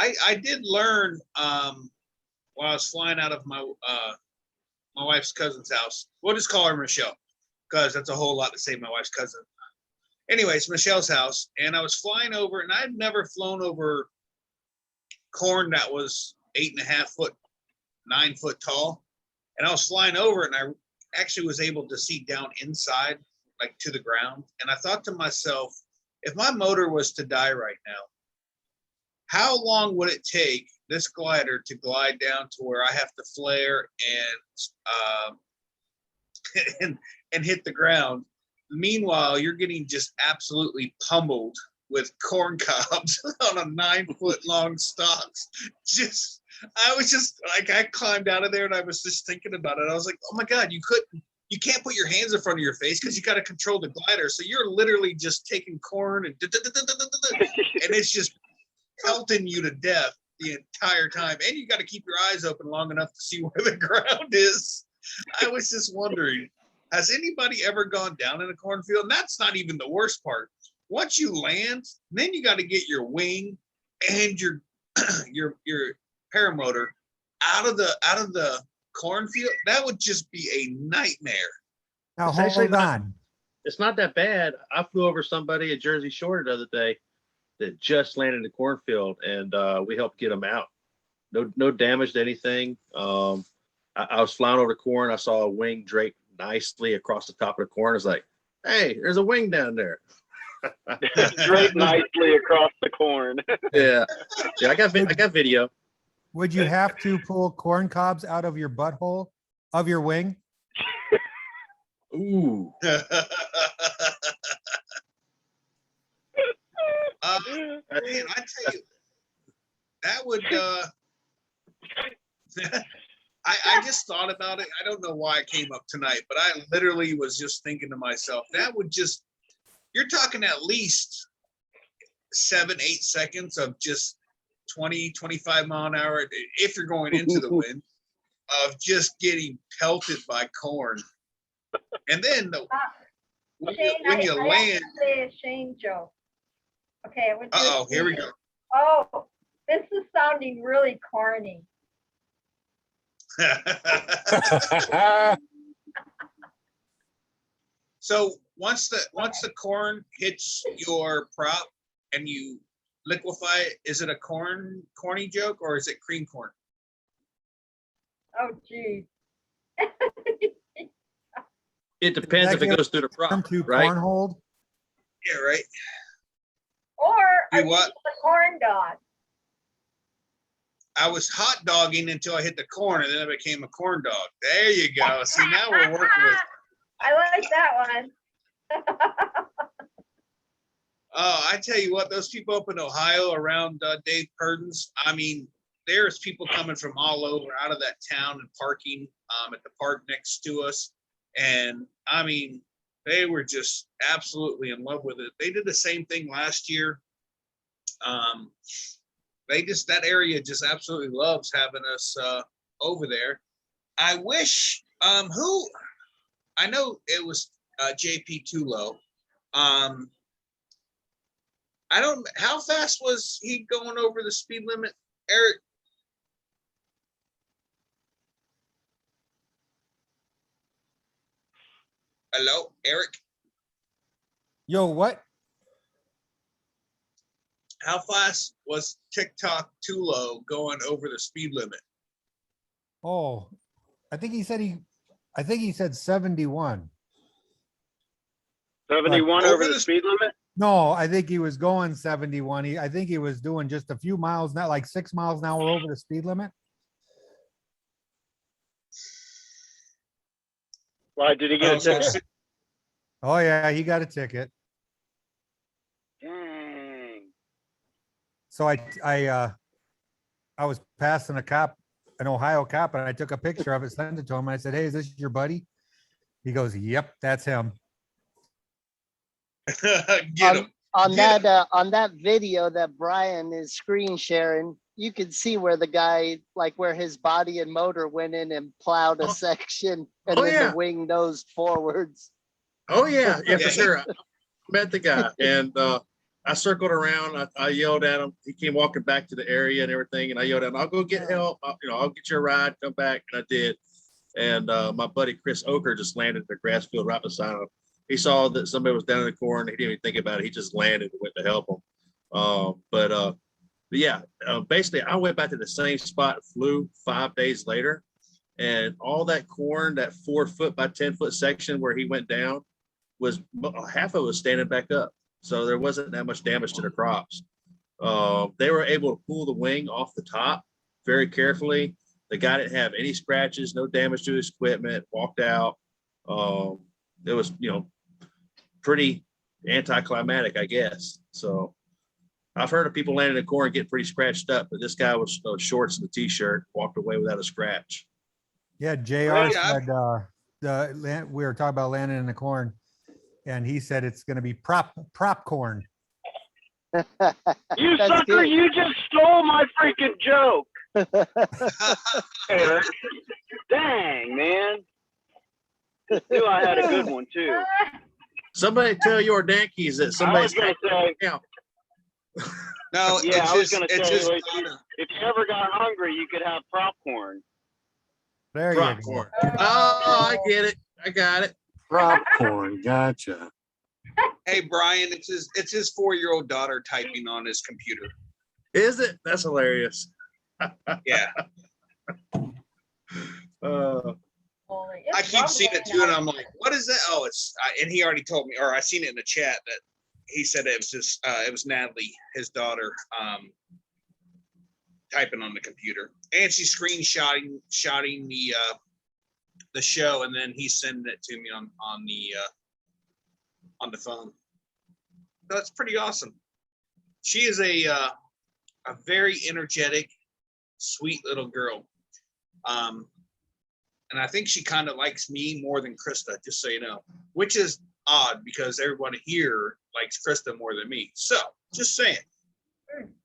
I did learn while I was flying out of my wife's cousin's house. We'll just call her Michelle, because that's a whole lot to say my wife's cousin. Anyways, Michelle's house, and I was flying over, and I'd never flown over corn that was 8.5 foot, 9 foot tall. And I was flying over, and I actually was able to see down inside, like to the ground. And I thought to myself, if my motor was to die right now, how long would it take this glider to glide down to where I have to flare and hit the ground? Meanwhile, you're getting just absolutely pummeled with corn cobs on a 9 foot long stalks. I was just like, I climbed out of there and I was just thinking about it. I was like, oh my God, you can't put your hands in front of your face because you got to control the glider. So you're literally just taking corn and it's just pelting you to death the entire time. And you got to keep your eyes open long enough to see where the ground is. I was just wondering, has anybody ever gone down in a cornfield? And that's not even the worst part. Once you land, then you got to get your wing and your paramotor out of the cornfield. That would just be a nightmare. Now, It's actually hold on. It's not that bad. I flew over somebody at Jersey Shore the other day that just landed in the cornfield, and we helped get them out. No damage to anything. I was flying over the corn. I saw a wing drape nicely across the top of the corn. I was like, hey, there's a wing down there. Draped nicely across the corn. Yeah. I got video. Would you have to pull corn cobs out of your butthole of your wing? Ooh. Man, I tell you, that would, I just thought about it. I don't know why it came up tonight, but I literally was just thinking to myself, that would just, you're talking at least 7-8 seconds of just 20-25 mile an hour, if you're going into the wind, of just getting pelted by corn. And then when you I have land, to say a Shane joke. Okay. uh-oh, here we go. Oh, this is sounding really corny. So once the corn hits your prop and you liquefy it, is it a corny joke or is it cream corn? Oh, geez. It depends if it goes through the prop, To right? corn hold? Yeah, right. Or You are you what? the corn dog? I was hot dogging until I hit the corn and then I became a corn dog. There you go. See, now we're working with. I like that one. Oh, I tell you what, those people up in Ohio around Dave Purden's, I mean, there's people coming from all over out of that town and parking at the park next to us. And I mean, they were just absolutely in love with it. They did the same thing last year. That area just absolutely loves having us over there. I wish, I know it was JP Tulo. How fast was he going over the speed limit, Eric? Hello, Eric? Yo, what? How fast was TikTok Tulo going over the speed limit? Oh, I think he said 71. 71 Over over the the speed limit? No, I think he was going 71. I think he was doing just a few miles, not like 6 miles an hour over the speed limit. Why, did he get a Oh, so ticket? Oh yeah, he got a ticket. Dang. So I was passing an Ohio cop, and I took a picture of it, sent it to him. And I said, "Hey, is this your buddy?" He goes, "Yep, that's him." Get him. On that video that Brian is screen sharing, you can see where the guy, like where his body and motor went in and plowed a section, and Oh, then yeah. the wing nosed forwards. Oh, yeah, Yeah, for sure. I met the guy and I circled around. I yelled at him. He came walking back to the area and everything. And I yelled at him, "I'll go get help. I'll get you a ride, come back." And I did. And my buddy, Chris Oker, just landed in the grass field right beside him. He saw that somebody was down in the corner. He didn't even think about it. He just landed and went to help him. But yeah, basically I went back to the same spot, flew 5 days later, and all that corn, that 4 foot by 10 foot section where he went down, was half of it was standing back up. So there wasn't that much damage to the crops. They were able to pull the wing off the top very carefully. The guy didn't have any scratches, no damage to his equipment, walked out. It was, pretty anticlimactic, I guess. So I've heard of people landing in corn getting pretty scratched up, but this guy was shorts and a t-shirt, walked away without a scratch. Yeah, JR Right, said we were talking about landing in the corn, and he said it's going to be prop corn. You That's sucker, good. you just stole my freaking joke. Eric. Dang, man. Knew I had a good one too. Somebody tell your Yankees that I was somebody's gonna say, yeah. No, yeah, it's I was just, gonna it's say, just like, if you ever got hungry, you could have popcorn. There you go. Popcorn. Oh, I get it. I got it. Popcorn, gotcha. Hey Brian, it's his 4-year-old daughter typing on his computer. Is it? That's hilarious. Yeah, I keep seeing it too, and I'm like, "What is that?" Oh, and he already told me, or I seen it in the chat that he said it was just it was Natalie, his daughter. typing on the computer, and she's shotting the show, and then he's sending it to me on the phone. That's pretty awesome. She is a very energetic, sweet little girl. And I think she kind of likes me more than Krista, just so you know, which is odd because everybody here likes Krista more than me. So just saying,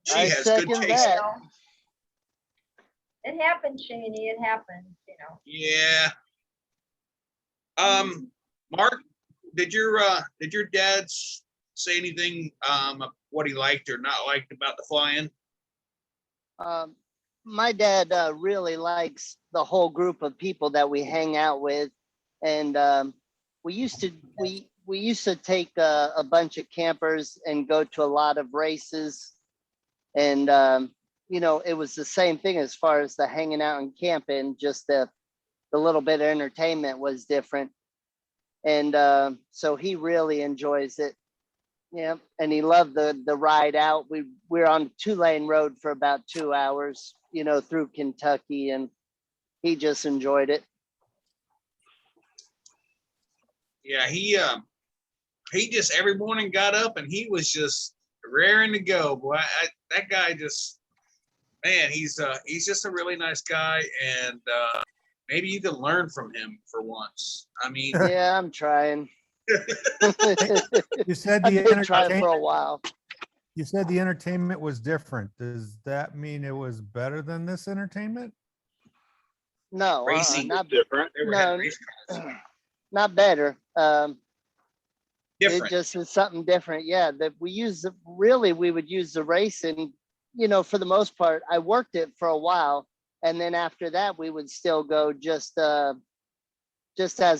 she I has good second taste. that. It happens, Shaney, it happens, you know. Yeah. Mark, did your dad say anything what he liked or not liked about the flying? My dad really likes the whole group of people that we hang out with, and we used to take a bunch of campers and go to a lot of races, and you know, it was the same thing as far as the hanging out and camping, just the little bit of entertainment was different, and so he really enjoys it. Yeah, and he loved the ride out. We're on a 2-lane road for about 2 hours, you know, through Kentucky, and he just enjoyed it. Yeah, he just every morning got up and he was just raring to go. Boy, that guy just, man, he's just a really nice guy, and maybe you can learn from him for once. I mean, Yeah, I'm trying. You said I've the been trying for entertainment. a while. You said the entertainment was different. Does that mean it was better than this entertainment? No, racing not Different. never no. had race cars. not better. It Different. just is something different. Yeah, that we would use the racing, you know, for the most part. I worked it for a while, and then after that, we would still go just as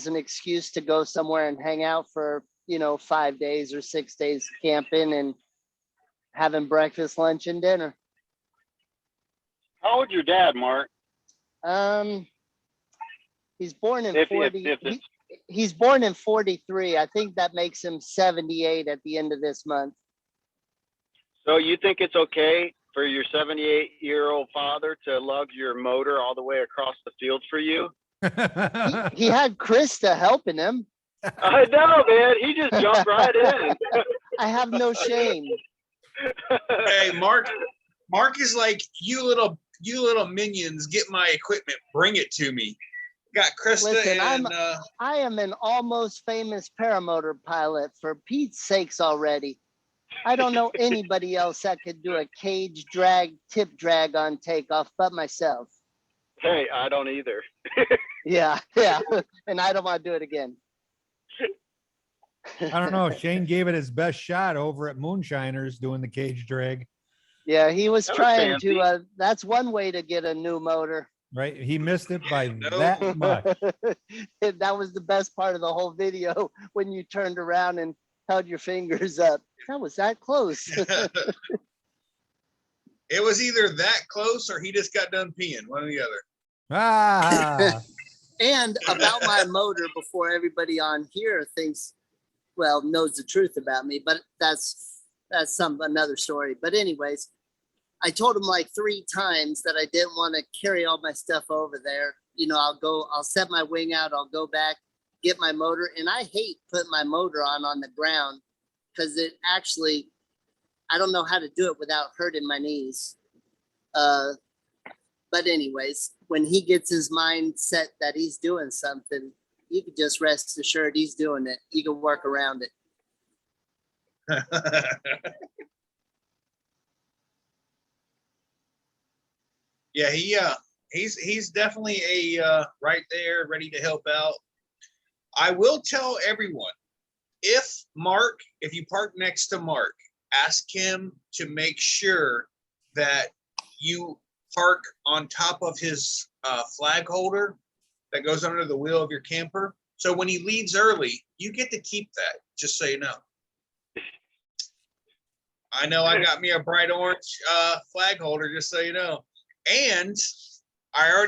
an excuse to go somewhere and hang out for, you know, 5 days or 6 days camping and having breakfast, lunch, and dinner. How old's your dad, Mark? He's born in If 40. it's He's born in 43. I think that makes him 78 at the end of this month. So you think it's okay for your 78-year-old father to lug your motor all the way across the field for you? He had Krista helping him. I know, man. He just jumped right in. I have no shame. Hey, Mark is like, you little minions, get my equipment, bring it to me. Got Krista. Listen, and I am an almost famous paramotor pilot, for Pete's sakes already. I don't know anybody else that could do a cage drag, tip drag on takeoff but myself. Hey, I don't either. Yeah. And I don't want to do it again. I don't know. Shane gave it his best shot over at Moonshiners doing the cage drag, Yeah, he was That was trying fancy. to, that's one way to get a new motor. right? He missed it by No. that much. That was the best part of the whole video, when you turned around and held your fingers up. That was that close. it was either that close or he just got done peeing, one or the other. Ah, And about my motor, before everybody on here knows the truth about me, but that's another story. But anyways, I told him like 3 times that I didn't want to carry all my stuff over there. You know, I'll set my wing out, I'll go back, get my motor. And I hate putting my motor on the ground, because it actually, I don't know how to do it without hurting my knees. But anyways, when he gets his mind set that he's doing something, you can just rest assured he's doing it. You can work around it. Yeah, he's definitely a right there, ready to help out. I will tell everyone, if you park next to Mark, ask him to make sure that you park on top of his flag holder that goes under the wheel of your camper. So when he leaves early, you get to keep that, just so you know. I know I got me a bright orange flag holder, just so you know. And I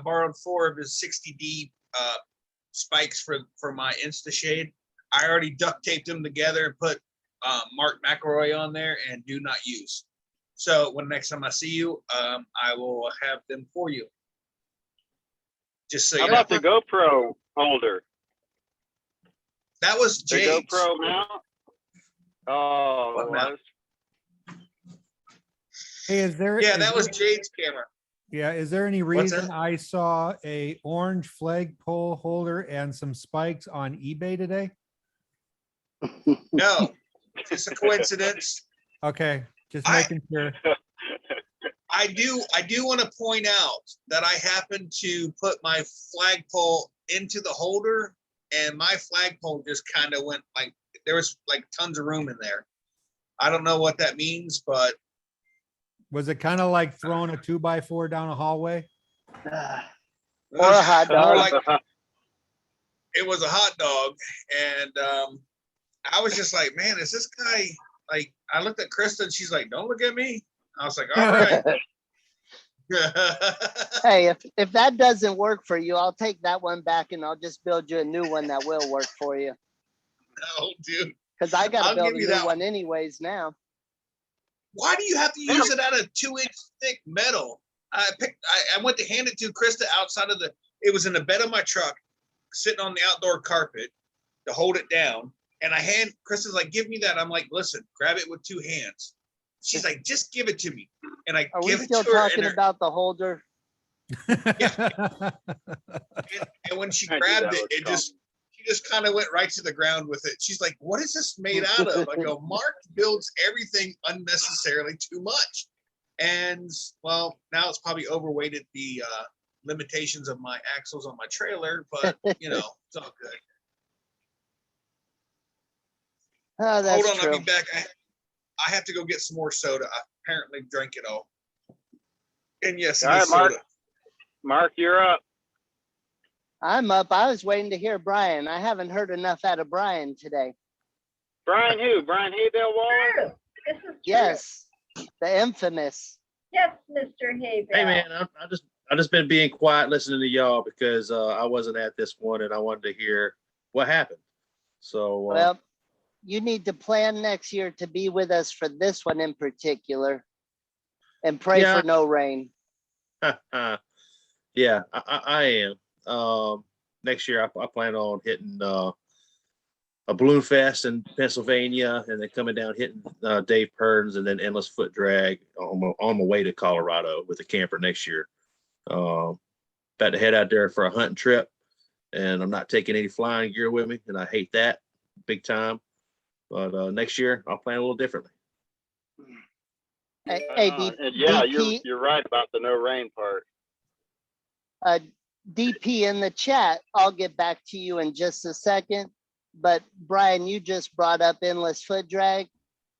borrowed 4 of his 60D spikes for my InstaShade. I already duct taped them together and put Mark McElroy on there, and do not use. So when next time I see you, I will have them for you. Just so How you know. about the GoPro holder? That was The Jade's. GoPro mount? Oh, What it mount? was? Hey, is there? Yeah, is that was there- Jade's camera. Yeah, is there any What's reason that? I saw a orange flagpole holder and some spikes on eBay today? No, just a coincidence. Okay, just I- making sure. I do want to point out that I happened to put my flagpole into the holder, and my flagpole just kind of went like, there was like tons of room in there. I don't know what that means, but Was it kind of like throwing a 2x4 down a hallway? it Or a hot more dog. like it was a hot dog, and I was just like, man, is this guy like? I looked at Krista, and she's like, "Don't look at me." I was like, "All right." Hey, if that doesn't work for you, I'll take that one back and I'll just build you a new one that will work for you. No, dude. Because I got I'll to build give a you new that one anyways now. Why do you have to use it out of 2-inch thick metal? I went to hand it to Krista outside of it was in the bed of my truck, sitting on the outdoor carpet to hold it down. And Krista's like, give me that. I'm like, listen, grab it with 2 hands. She's like, just give it to me. And I Are we give it still to her. talking about the holder? And when she I knew grabbed that it, was she just kind of went right to the ground with it. She's like, what is this made out of? I go, Mark builds everything unnecessarily too much. And well, now it's probably overweighted the limitations of my axles on my trailer, but you know, it's all good. Oh, that's Hold on, true. I'll be back. I have to go get some more soda. I apparently drank it all. And yes, it All is right, Mark. soda. Mark, you're up. I'm up. I was waiting to hear Brian. I haven't heard enough out of Brian today. Brian who? Brian Haydale Waller? True. This is true. Yes, the infamous. Yes, Mr. Hayville. Hey man, I just been being quiet listening to y'all because I wasn't at this one and I wanted to hear what happened. So Well, you need to plan next year to be with us for this one in particular, and pray Yeah. for no rain. yeah, I am. Next year I plan on hitting a balloon fest in Pennsylvania, and then coming down hitting Dave Pern's, and then endless foot drag on my way to Colorado with a camper next year. About to head out there for a hunting trip, and I'm not taking any flying gear with me, and I hate that big time. But next year I'll plan a little differently. Hey, And yeah, DP, you're right about the no rain part. DP in the chat, I'll get back to you in just a second. But Brian, you just brought up endless foot drag,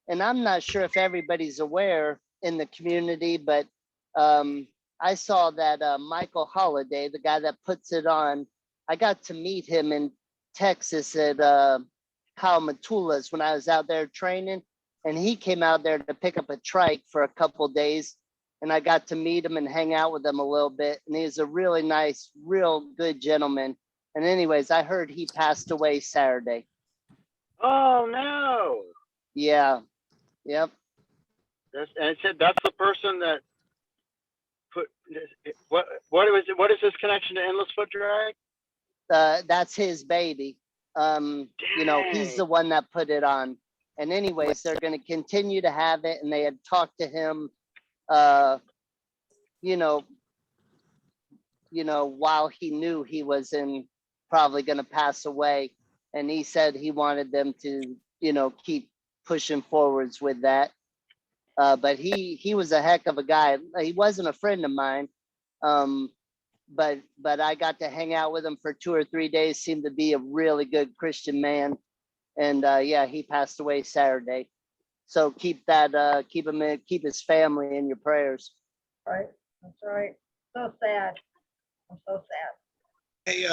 and I'm not sure if everybody's aware in the community, but I saw that Michael Holiday, the guy that puts it on, I got to meet him in Texas at Kyle Matula's when I was out there training, and he came out there to pick up a trike for a couple days, and I got to meet him and hang out with him a little bit, and he's a really nice, real good gentleman. And anyways, I heard he passed away Saturday. Oh no. Yeah. Yep. And it said that's the person that put what is his connection to endless foot drag? That's his baby. You know, he's the one that put it on. And anyways, they're going to continue to have it. And they had talked to him, you know, while he knew he was probably going to pass away. And he said he wanted them to, keep pushing forwards with that. But he was a heck of a guy. He wasn't a friend of mine. But I got to hang out with him for 2 or 3 days, seemed to be a really good Christian man. And yeah, he passed away Saturday. So keep his family in your prayers. Right, that's right. So sad. I'm so sad. Hey,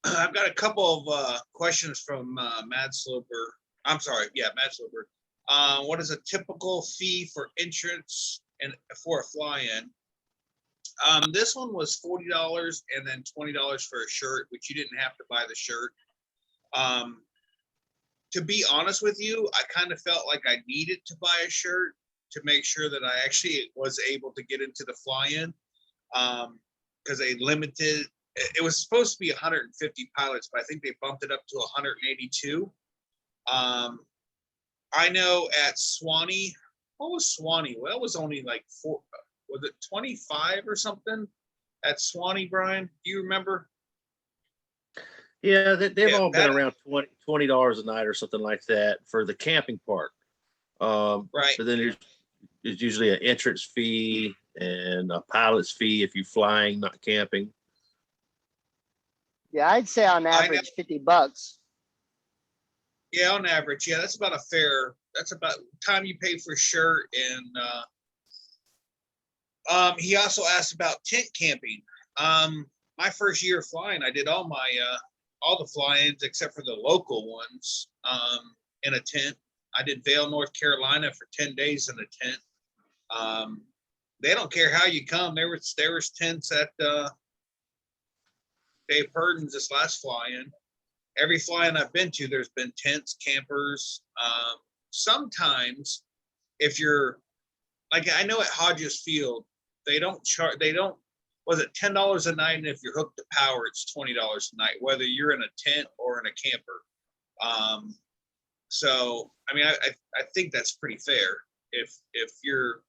I've got a couple of questions from Mad Sloper. I'm sorry, yeah, Mad Sloper. What is a typical fee for entrance and for a fly-in? This one was $40 and then $20 for a shirt, which you didn't have to buy the shirt. To be honest with you, I kind of felt like I needed to buy a shirt to make sure that I actually was able to get into the fly-in, because they limited. It was supposed to be 150 pilots, but I think they bumped it up to 182. I know at Swanee, what was Swanee? Well, it was only like was it 25 or something at Swanee, Brian? Do you remember? Yeah, they've Yeah, all been that- around $20 a night or something like that for the camping park. Right. But then there's usually an entrance fee and a pilot's fee if you're flying, not camping. Yeah, I'd say on know. average $50. Yeah, on average, yeah, that's about that's about time you pay for a shirt. And he also asked about tent camping. My first year of flying, I did all the fly-ins except for the local ones in a tent. I did Vail, North Carolina for 10 days in a tent. They don't care how you come. There was tents at Dave Purden's this last fly-in. Every fly-in I've been to, there's been tents, campers. Sometimes if you're like, I know at Hodges Field, was it $10 a night? And if you're hooked to power, it's $20 a night, whether you're in a tent or in a camper. So, I mean, I think that's pretty fair. If you're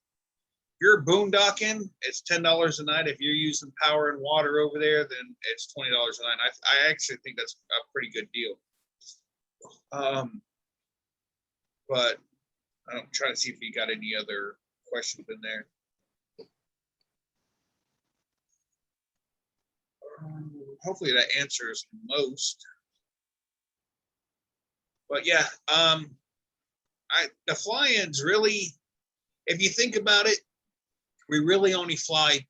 boondocking, it's $10 a night. If you're using power and water over there, then it's $20 a night. I actually think that's a pretty good deal. But I'm trying to see if you got any other questions in there. Hopefully that answers most. But yeah, the fly-ins really, if you think about it, we really only fly,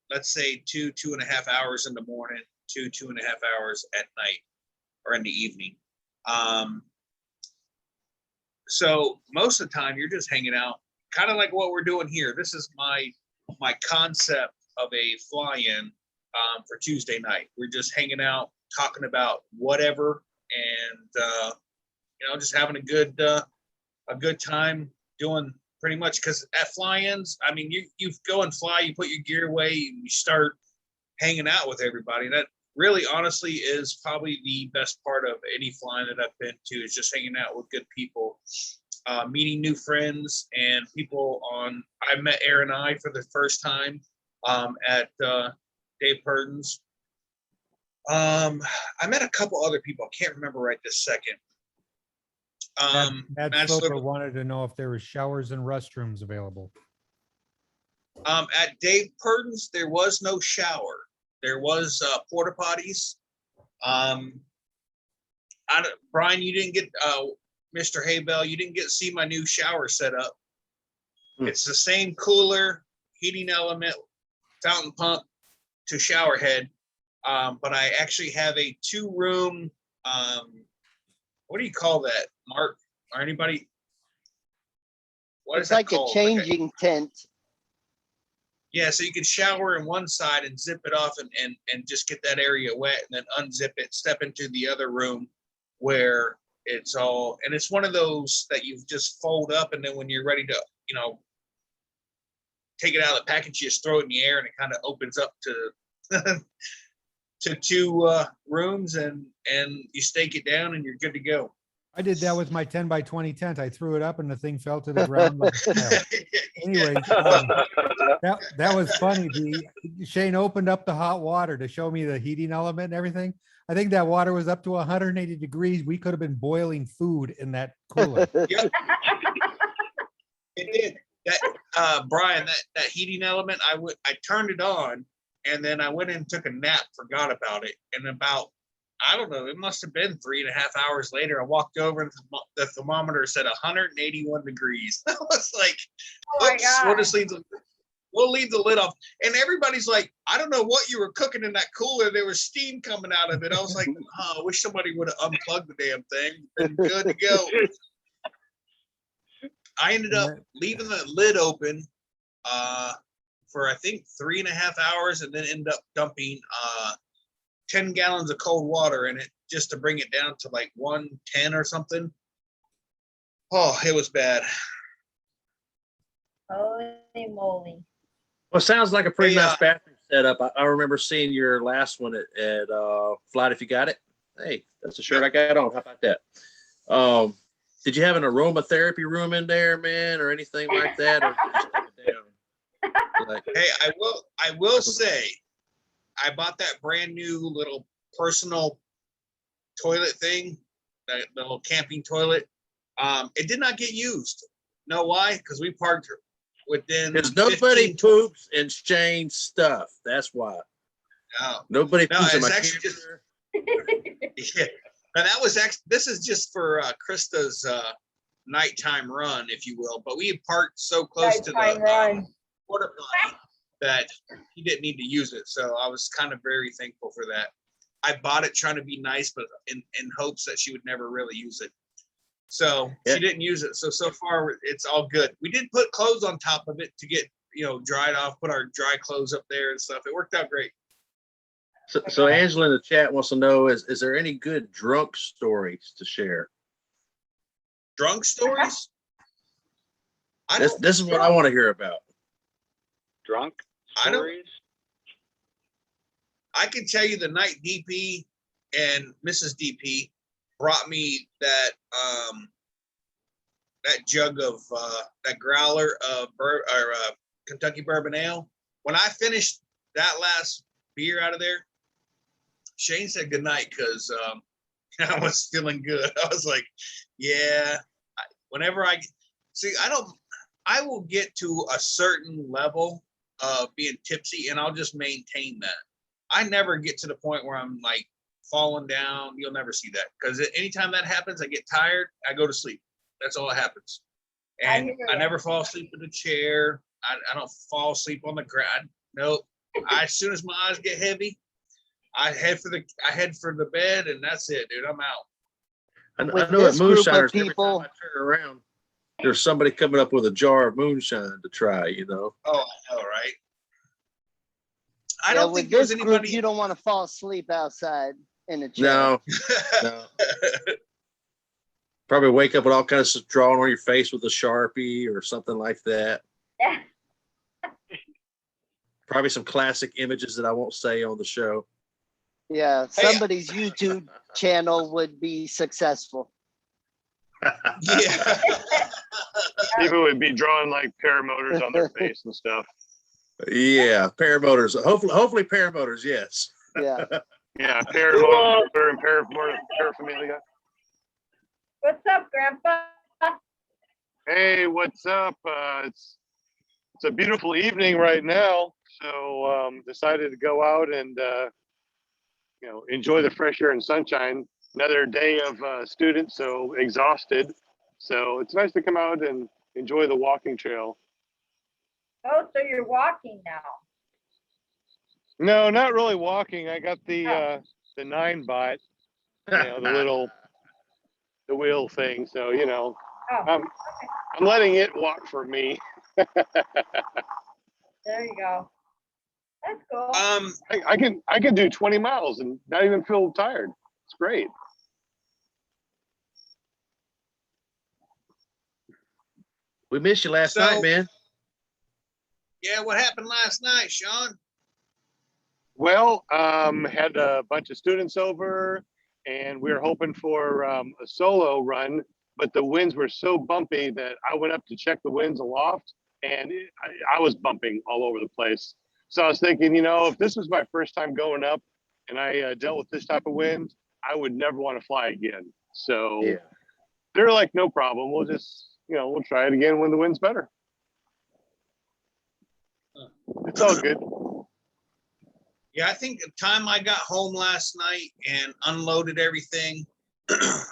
let's say 2.5 hours in the morning, 2.5 hours at night or in the evening. So most of the time you're just hanging out, kind of like what we're doing here. This is my concept of a fly-in for Tuesday night. We're just hanging out, talking about whatever, and just having a good time doing pretty much, because at fly-ins, I mean, you go and fly, you put your gear away, and you start hanging out with everybody. That really, honestly, is probably the best part of any flying that I've been to, is just hanging out with good people, meeting new friends and people. I met Aaron I for the first time at Dave Purden's. I met a couple other people. I can't remember right this second. Matt Sloper wanted to know if there were showers and restrooms available. At Dave Purden's, there was no shower. There was porta potties. Brian, you didn't get Mr. Haybell. You didn't get to see my new shower setup. It's the same cooler, heating element, fountain pump to shower head, but I actually have a 2-room. What do you call that, Mark, or anybody? What is It's that like a called? changing tent. Yeah, so you can shower in one side and zip it off and just get that area wet, and then unzip it, step into the other room where it's all, and it's one of those that you just fold up, and then when you're ready to, take it out of the package, you just throw it in the air, and it kind of opens up to to 2 rooms, and you stake it down, and you're good to go. I did that with my 10 by 20 tent. I threw it up and the thing fell to the ground. Like a tile. Anyways, that was funny. Shane opened up the hot water to show me the heating element and everything. I think that water was up to 180 degrees. We could have been boiling food in that cooler. Yep. It did. That Brian, that heating element, I turned it on, and then I went in and took a nap, forgot about it. And about, I don't know, it must have been 3.5 hours later, I walked over and the thermometer said 181 degrees. I was like, Oh my oops, God. we'll leave the lid off. And everybody's like, I don't know what you were cooking in that cooler. There was steam coming out of it. I was like, oh, I wish somebody would have unplugged the damn thing. Been good to go. I ended up leaving the lid open for I think 3.5 hours, and then ended up dumping 10 gallons of cold water in it just to bring it down to like 110 or something. Oh, it was bad. Holy moly. Well, it sounds like a pretty Hey, nice bathroom setup. I remember seeing your last one at Flight If You Got It. Hey, that's the shirt I got on. How about that? Did you have an aromatherapy room in there, man, or anything like that? Or did you just take it down? Like, Hey, I will say, I bought that brand new little personal toilet thing, that little camping toilet. It did not get used. Know why? Because we parked within because nobody 15 poops in Shane's stuff. That's why. No, Nobody No, poops in it's my actually just- camper. yeah. And that was actually, this is just for Krista's nighttime run, if you will. But we had parked so close to Nighttime the run. porta potty that he didn't need to use it. So I was kind of very thankful for that. I bought it trying to be nice, but in hopes that she would never really use it. So Yeah. she didn't use it. So far it's all good. We did put clothes on top of it to get, dried off, put our dry clothes up there and stuff. It worked out great. So Angela in the chat wants to know, is there any good drunk stories to share? Drunk stories? This is what I want to hear about. Drunk I don't- stories? I can tell you the night DP and Mrs. DP brought me that jug of that growler of Kentucky bourbon ale. When I finished that last beer out of there, Shane said goodnight because I was feeling good. I was like, yeah. Whenever I will get to a certain level of being tipsy and I'll just maintain that. I never get to the point where I'm like falling down. You'll never see that because anytime that happens, I get tired. I go to sleep. That's all that happens. And I never fall asleep in the chair. I don't fall asleep on the ground. Nope. As soon as my eyes get heavy, I head for the bed, and that's it, dude. I'm out. I With know at this group of Moonshiners, every people- time I turn around, there's somebody coming up with a jar of moonshine to try, Oh, I know, right? I Yeah, don't with think there's this group, anybody. you don't want to fall asleep outside in a chair. No. Probably wake up with all kinds of drawing on your face with a Sharpie or something like that. Yeah. Probably some classic images that I won't say on the show. Yeah, Hey, somebody's YouTube channel would be successful. Yeah. People would be drawing like paramotors on their face and stuff. Yeah, paramotors. Hopefully paramotors, yes. Yeah. Yeah, paramotor and paraphernalia. What's up, Grandpa? Hey, what's up? It's a beautiful evening right now, so decided to go out and enjoy the fresh air and sunshine. Another day of students, so exhausted. So it's nice to come out and enjoy the walking trail. Oh, so you're walking now. No, not really walking. I got the 9-bot, the wheel thing. So Oh, I'm letting it walk for me. there you go. That's cool. I can do 20 miles and not even feel tired. It's great. We missed you last night, man. Yeah, what happened last night, Sean? Well, had a bunch of students over, and we were hoping for a solo run, but the winds were so bumpy that I went up to check the winds aloft, and I was bumping all over the place. So I was thinking, if this was my first time going up, and I dealt with this type of wind, I would never want to fly again. So Yeah. they're like, no problem. We'll just, we'll try it again when the wind's better. It's all good. Yeah, I think the time I got home last night and unloaded everything, it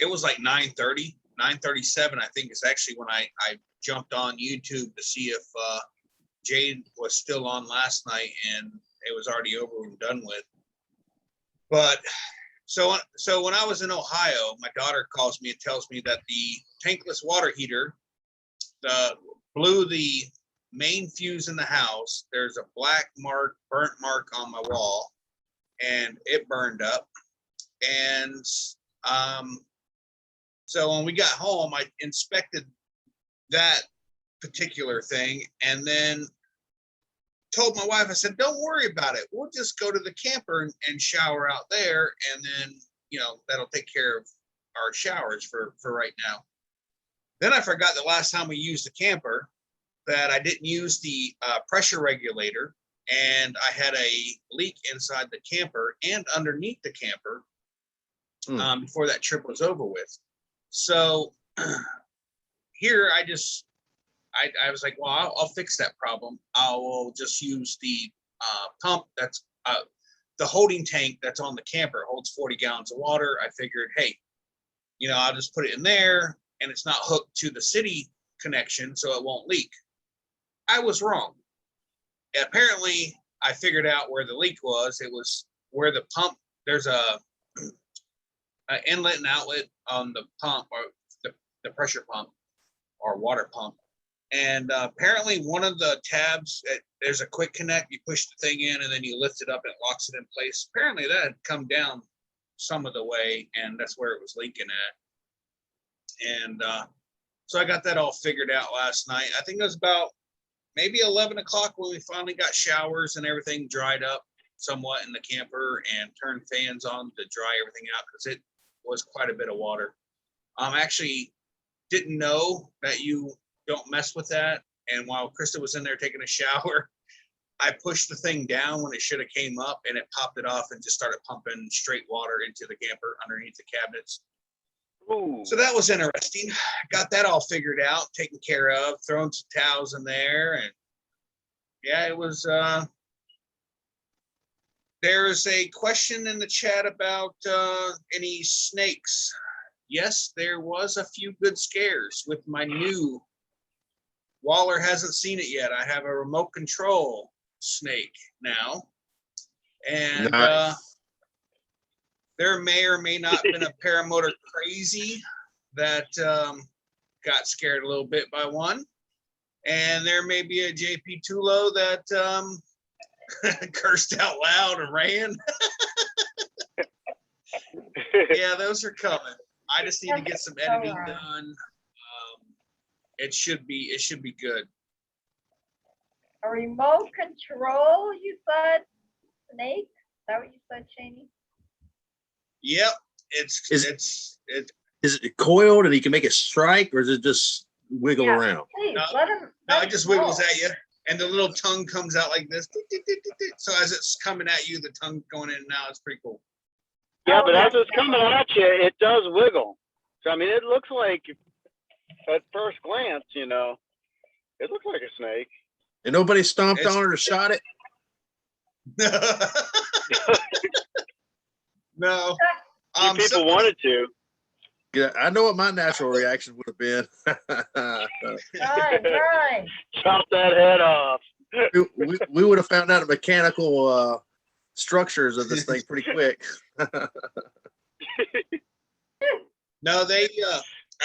was like 9:30, 9:37. I think is actually when I jumped on YouTube to see if Jade was still on last night, and it was already over and done with. But so when I was in Ohio, my daughter calls me and tells me that the tankless water heater blew the main fuse in the house. There's a burnt mark on my wall, and it burned up. And so when we got home, I inspected that particular thing, and then told my wife, I said, don't worry about it. We'll just go to the camper and shower out there. And then, that'll take care of our showers for right now. Then I forgot the last time we used the camper that I didn't use the pressure regulator, and I had a leak inside the camper and underneath the camper before that trip was over with. So here I was like, well, I'll fix that problem. I will just use the pump that's the holding tank that's on the camper. It holds 40 gallons of water. I figured, hey, I'll just put it in there, and it's not hooked to the city connection, so it won't leak. I was wrong. Apparently, I figured out where the leak was. It was where the pump, there's a inlet and outlet on the pump, or the pressure pump or water pump. And apparently one of the tabs, there's a quick connect. You push the thing in and then you lift it up and it locks it in place. Apparently that had come down some of the way, and that's where it was leaking at. And so I got that all figured out last night. I think it was about maybe 11 o'clock when we finally got showers and everything dried up somewhat in the camper, and turned fans on to dry everything out, because it was quite a bit of water. Actually didn't know that you don't mess with that. And while Krista was in there taking a shower, I pushed the thing down when it should have came up, and it popped it off and just started pumping straight water into the camper underneath the cabinets. Ooh. So that was interesting. Got that all figured out, taken care of, thrown some towels in there. And yeah, it was, there is a question in the chat about any snakes. Yes, there was a few good scares with my new, Waller hasn't seen it yet. I have a remote control snake now. And Nice. there may or may not have been a paramotor crazy that got scared a little bit by one. And there may be a JP Tulo that cursed out loud and ran. Yeah, those are coming. I just need to get some editing done. It should be good. A remote control, you said, snake? Is that what you said, Shani? Yep. Is it coiled and you can make it strike, or is it just wiggle Yeah. around? Please, No, let him. No, it just wiggles at you, and the little tongue comes out like this. So as it's coming at you, the tongue going in and out. It's pretty cool. Yeah, but as it's coming at you, it does wiggle. So, I mean, it looks like, at first glance, it looks like a snake. And nobody stomped on it or shot it? No. Few people wanted to. Yeah, I know what my natural reaction would have been. Right. Chop that head off. we would have found out the mechanical structures of this thing pretty quick. No,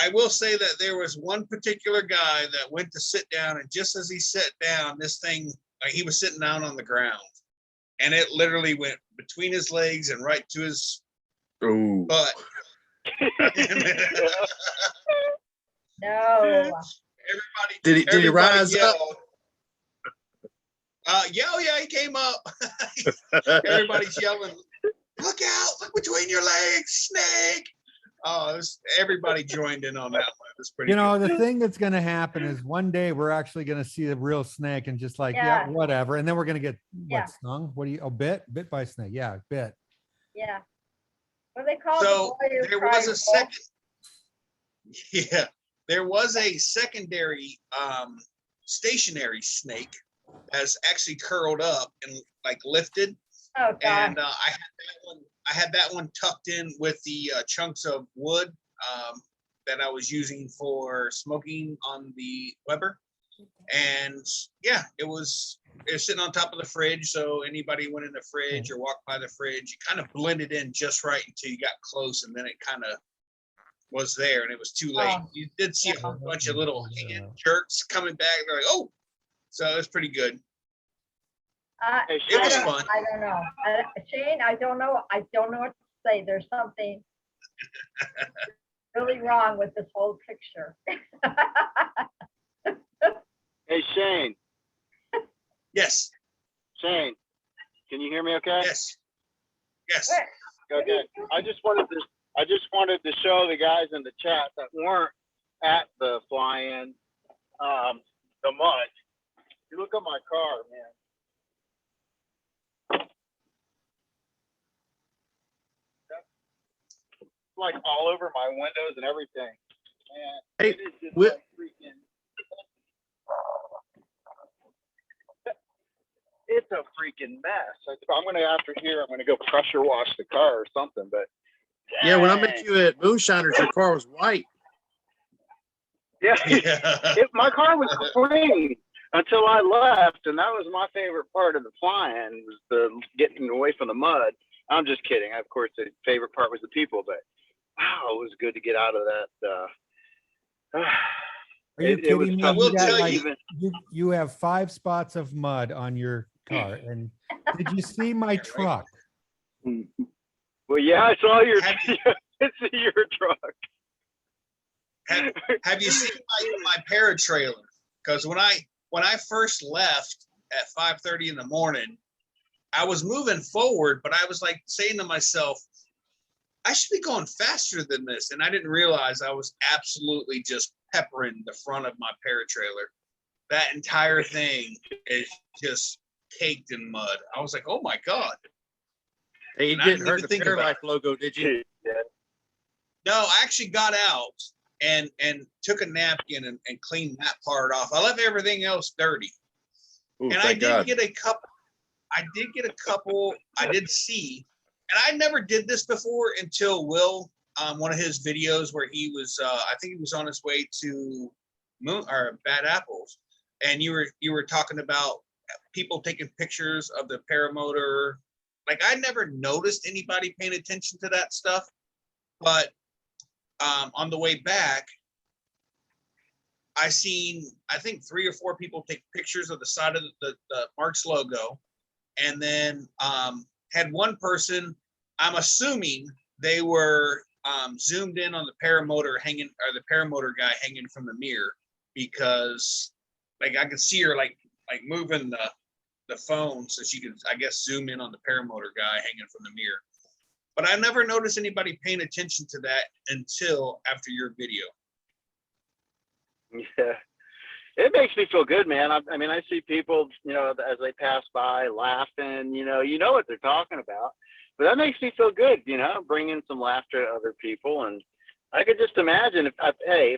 I will say that there was one particular guy that went to sit down, and just as he sat down, this thing, like, he was sitting down on the ground, and it literally went between his legs and right to his Ooh. butt. No. Did he rise up? Yeah, he came up. Everybody's yelling, "Look out! Look between your legs, snake!" Oh, everybody joined in on that one. It was pretty. The thing that's going to happen is one day we're actually going to see a real snake and just like, yeah, whatever. And then we're going to get stung. What do you, bit by snake. Yeah, bit. Yeah. What do they call So it? there was a second. Yeah, there was a secondary stationary snake that's actually curled up and like lifted. Oh, God. And I had that one tucked in with the chunks of wood that I was using for smoking on the Weber. And yeah, it was sitting on top of the fridge. So anybody went in the fridge or walked by the fridge, you kind of blended in just right until you got close, and then it kind of was there, and it was too late. You did see a bunch of little hand jerks coming back. They're like, oh, so it was pretty good. It was fun. I don't know. Shane, I don't know. I don't know what to say. There's something really wrong with this whole picture. Hey, Shane, Yes, Shane, can you hear me okay? yes, yes. What? Okay. I just wanted to show the guys in the chat that weren't at the fly-in, the mud. You look at my car, man. That's like all over my windows and everything. Man, Hey, it is just Whit- like freaking. It's a freaking mess. I'm gonna after here. I'm gonna go pressure wash the car or something. But Yeah, when I met dang. you at Moonshiners, your car was white. Yeah, Yeah. my car was clean until I left, and that was my favorite part of the flying was the getting away from the mud. I'm just kidding. Of course, the favorite part was the people, but wow, it was good to get out of that. Are you It was kidding me? tough I will You to got tell do, you- like, even. you have 5 spots of mud on your car. And did you see my Yeah, right. truck? Well, yeah, I saw your Have I see your truck. Have you seen my paratrailer? Because when I first left at 5:30 in the morning, I was moving forward, but I was like saying to myself, I should be going faster than this. And I didn't realize I was absolutely just peppering the front of my paratrailer. That entire thing is just caked in mud. I was like, oh my God. Hey, you And I didn't didn't hurt even the think about Paralife logo, did you? Yeah. No, I actually got out and took a napkin and cleaned that part off. I left everything else dirty. Ooh, And I thank did God. get a couple. I did see, and I never did this before until Will, one of his videos where he was, I think he was on his way to Bad Apples, and you were talking about people taking pictures of the paramotor. Like I never noticed anybody paying attention to that stuff, but on the way back, I think 3 or 4 people take pictures of the side of the Marks logo, and then had one person, I'm assuming they were zoomed in on the paramotor the paramotor guy hanging from the mirror, because like I could see her like moving the phone so she could, I guess, zoom in on the paramotor guy hanging from the mirror. But I never noticed anybody paying attention to that until after your video. Yeah. It makes me feel good, man. I mean, I see people, as they pass by laughing, you know what they're talking about. But that makes me feel good, bringing some laughter to other people. And I could just imagine if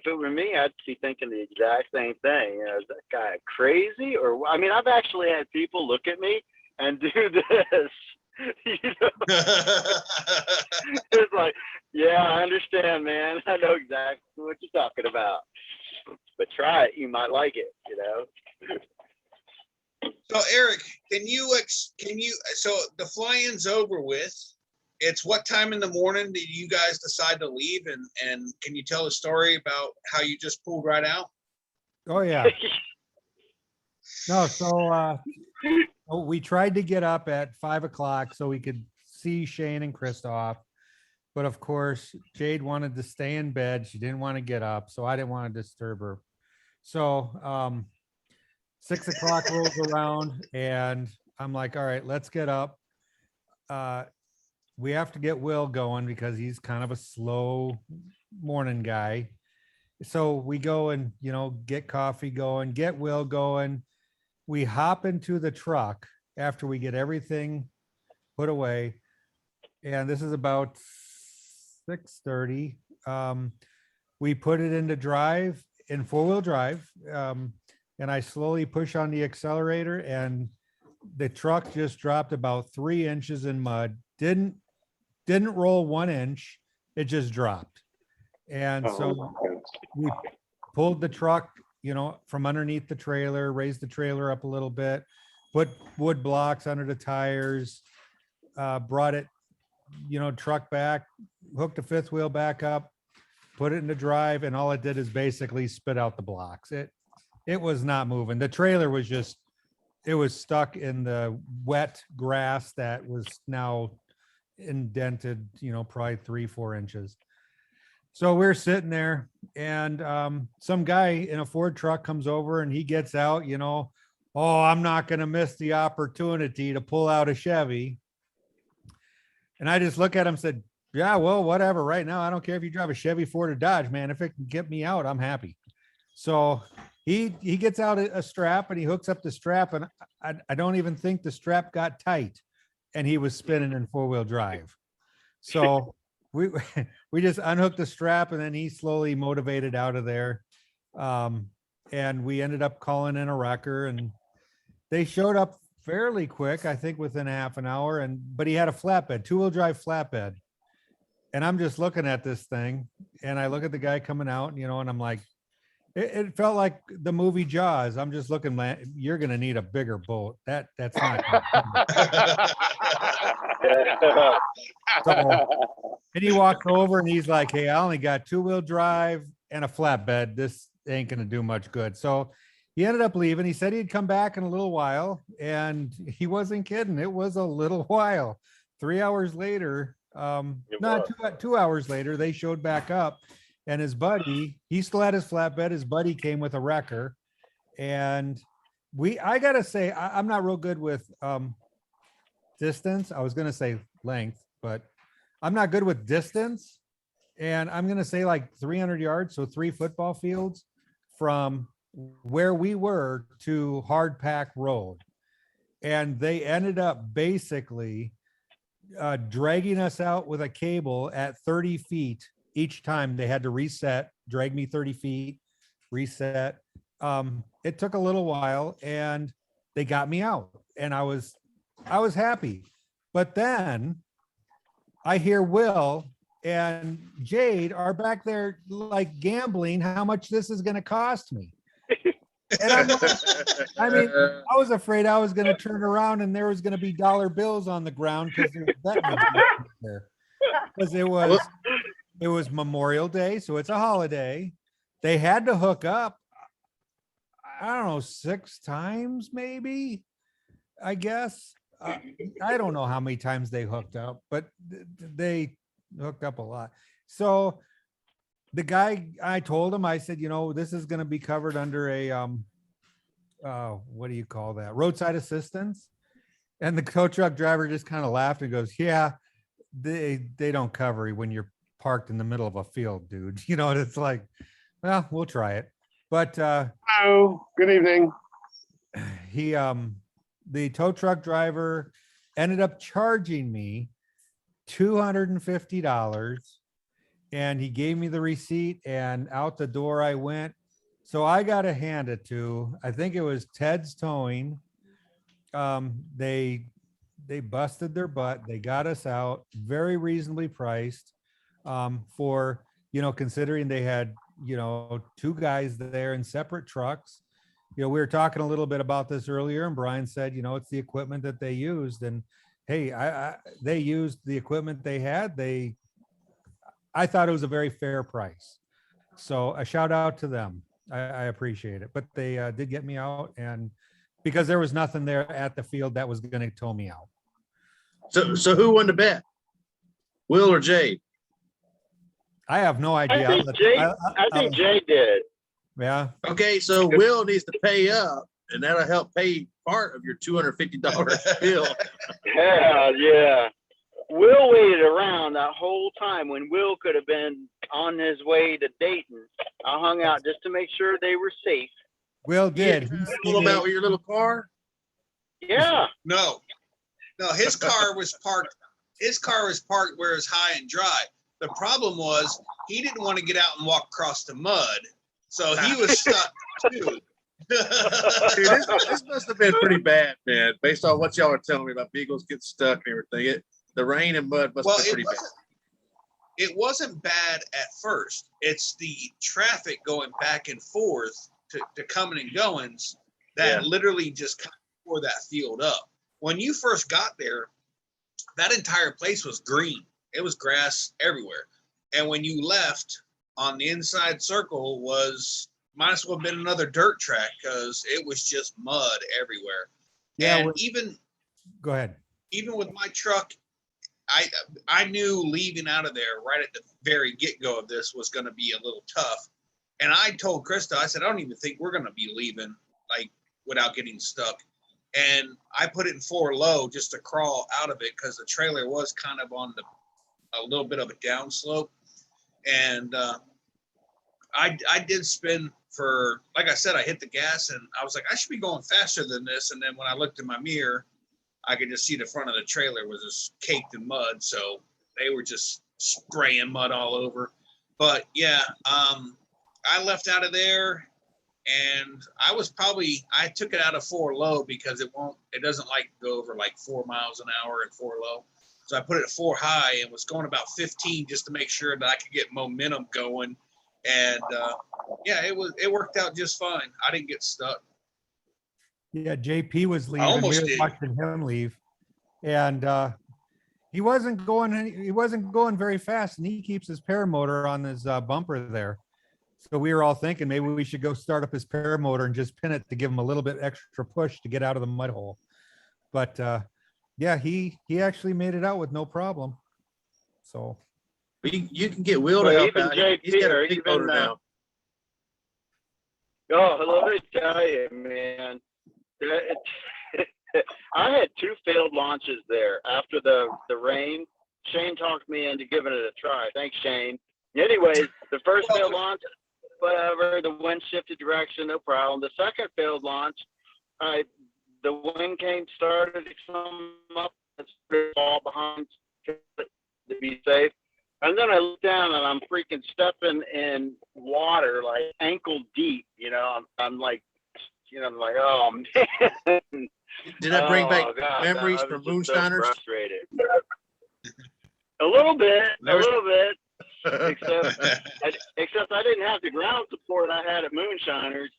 it were me, I'd be thinking the exact same thing. Is that guy crazy? Or, I mean, I've actually had people look at me and do this. It's like, yeah, I understand, man. I know exactly what you're talking about. But try it, you might like it, So Eric, so the fly-in's over with. It's what time in the morning did you guys decide to leave, and can you tell a story about how you just pulled right out? Oh, yeah. No, so we tried to get up at 5 o'clock so we could see Shane and Christoph. But of course, Jade wanted to stay in bed. She didn't want to get up, so I didn't want to disturb her. So 6 o'clock rolls around and I'm like, all right, let's get up. We have to get Will going because he's kind of a slow morning guy. So we go and, get coffee going, get Will going. We hop into the truck after we get everything put away. And this is about 6:30. We put it into drive, in 4-wheel drive. And I slowly push on the accelerator and the truck just dropped about 3 inches in mud. Didn't roll 1 inch. It just dropped. And so we pulled the truck, from underneath the trailer, raised the trailer up a little bit, put wood blocks under the tires, brought it, truck back, hooked the 5th wheel back up, put it into drive, and all it did is basically spit out the blocks. It was not moving. The trailer was it was stuck in the wet grass that was now indented, probably 3-4 inches. So we're sitting there and some guy in a Ford truck comes over and he gets out, you know, oh, I'm not going to miss the opportunity to pull out a Chevy. And I just look at him and said, yeah, well, whatever. Right now, I don't care if you drive a Chevy, Ford, or Dodge, man. If it can get me out, I'm happy. So he gets out a strap and he hooks up the strap, and I don't even think the strap got tight, and he was spinning in 4-wheel drive. So we we just unhooked the strap, and then he slowly motivated out of there. And we ended up calling in a wrecker, and they showed up fairly quick, I think within half an hour. But he had a flatbed, 2-wheel drive flatbed. And I'm just looking at this thing, and I look at the guy coming out, you know, and I'm like, it felt like the movie Jaws. I'm just looking, man, you're going to need a bigger boat. That's not. So, and he walks over and he's like, hey, I only got 2-wheel drive and a flatbed. This ain't going to do much good. So he ended up leaving. He said he'd come back in a little while, and he wasn't kidding. It was a little while. 3 hours later, not 2 hours later, they showed back up, and his buddy, he still had his flatbed. His buddy came with a wrecker, and I gotta say, I'm not real good with distance. I was gonna say length, but I'm not good with distance. And I'm gonna say like 300 yards, so 3 football fields from where we were to Hard Pack Road. And they ended up basically dragging us out with a cable at 30 feet each time. They had to reset, drag me 30 feet, reset. It took a little while, and they got me out, and I was happy. But then I hear Will and Jade are back there like gambling how much this is going to cost me. And I'm like, I mean, I was afraid I was going to turn around and there was going to be dollar bills on the ground because there. Because it was Memorial Day, so it's a holiday. They had to hook up, I don't know, 6 times maybe, I guess. I don't know how many times they hooked up, but they hooked up a lot. So the guy, I told him, I said, you know, this is going to be covered under a, what do you call that? Roadside assistance. And the tow truck driver just kind of laughed and goes, yeah, they don't cover you when you're parked in the middle of a field, dude. You know, and it's like, well, we'll try it. But Hello, good evening. The tow truck driver ended up charging me $250, and he gave me the receipt, and out the door I went. So I got to hand it to, I think it was Ted's Towing. They busted their butt. They got us out very reasonably priced, for, you know, considering they had, you know, 2 guys there in separate trucks. You know, we were talking a little bit about this earlier, and Brian said, you know, it's the equipment that they used, and hey, they used the equipment they had. I thought it was a very fair price. So a shout out to them. I appreciate it. But they did get me out, and because there was nothing there at the field that was going to tow me out. So who won the bet? Will or Jade? I have no idea. I think Jade did. Yeah. Okay, so Will needs to pay up, and that'll help pay part of your $250 bill. Yeah. Will waited around that whole time when Will could have been on his way to Dayton. I hung out just to make sure they were safe. Will did. He told about your little car? Yeah. No, his car was parked. His car was parked where it was high and dry. The problem was he didn't want to get out and walk across the mud, so he was stuck too. Dude, this must have been pretty bad, man. Based on what y'all are telling me about vehicles getting stuck and everything, the rain and mud must have been pretty bad. It wasn't bad at first. It's the traffic going back and forth to coming and goings that literally just kind of tore that field up. When you first got there, that entire place was green. It was grass everywhere. And when you left, on the inside circle might as well have been another dirt track because it was just mud everywhere. Yeah. And go ahead. Even with my truck I knew leaving out of there right at the very get-go of this was going to be a little tough. And I told Krista, I said, I don't even think we're going to be leaving like without getting stuck. And I put it in 4 low just to crawl out of it because the trailer was kind of on a little bit of a downslope. And I did spin for, like I said, I hit the gas and I was like, I should be going faster than this. And then when I looked in my mirror, I could just see the front of the trailer was just caked in mud. So they were just spraying mud all over. But yeah, I left out of there and I took it out of 4 low because it doesn't like go over like 4 miles an hour at 4 low. So I put it at 4 high and was going about 15 just to make sure that I could get momentum going. And yeah, it worked out just fine. I didn't get stuck. Yeah, JP was leaving. almost We were did. watching him leave, and he wasn't going very fast, and he keeps his paramotor on his bumper there. So we were all thinking maybe we should go start up his paramotor and just pin it to give him a little bit extra push to get out of the mud hole. But yeah, he actually made it out with no problem. So You can get Will to Well, help even out. JP He's got or a big even, motor now. Oh, let me tell you, man. I had 2 failed launches there after the rain. Shane talked me into giving it a try. Thanks, Shane. Anyways, the first failed launch, whatever, the wind shifted direction, no problem. The second failed launch, the wind started to come up and fall behind to be safe. And then I look down and I'm freaking stepping in water like ankle deep. You know, I'm like, I'm like, oh man. Did that bring back God, memories I was from just so moonshiners? frustrated. A little bit. Except I didn't have the ground support I had at Moonshiners.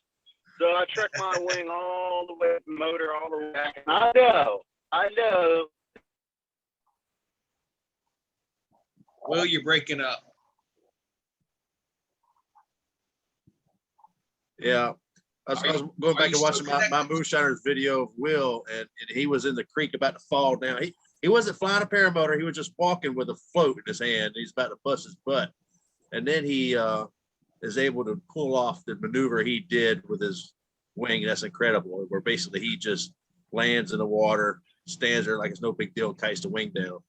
So I trekked my wing all the way, motor all the way back. And I know. Will, you're breaking up. Yeah. I was going back and watching my moonshiners video of Will, and he was in the creek about to fall down. He wasn't flying a paramotor. He was just walking with a float in his hand. He's about to bust his butt. And then he is able to pull off the maneuver he did with his wing. That's incredible. Where basically he just lands in the water, stands there like it's no big deal, kites the wing down.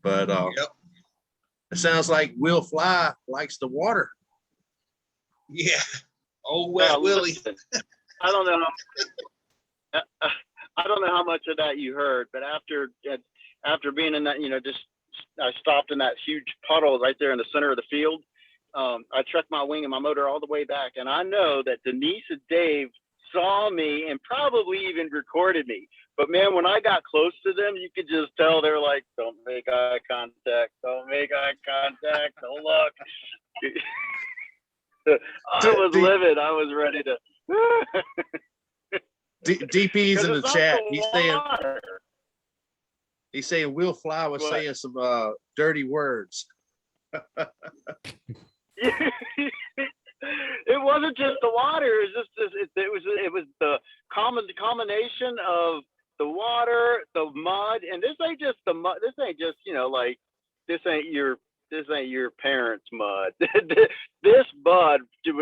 But Yep. it sounds like Will Fly likes the water. Yeah. Oh, wet Willie. Listen, I don't know how much of that you heard, but after being in that, I stopped in that huge puddle right there in the center of the field. I trekked my wing and my motor all the way back, and I know that Denise and Dave saw me and probably even recorded me. But man, when I got close to them, you could just tell they're like, "Don't make eye contact. Don't make eye contact. Don't look." I was livid. I was ready to. DP's in the chat. Water. He's saying Will Fly was saying some dirty words. It wasn't just the water. It was the combination of the water, the mud, and this ain't just the mud. This ain't just this ain't your parents' mud. This mud it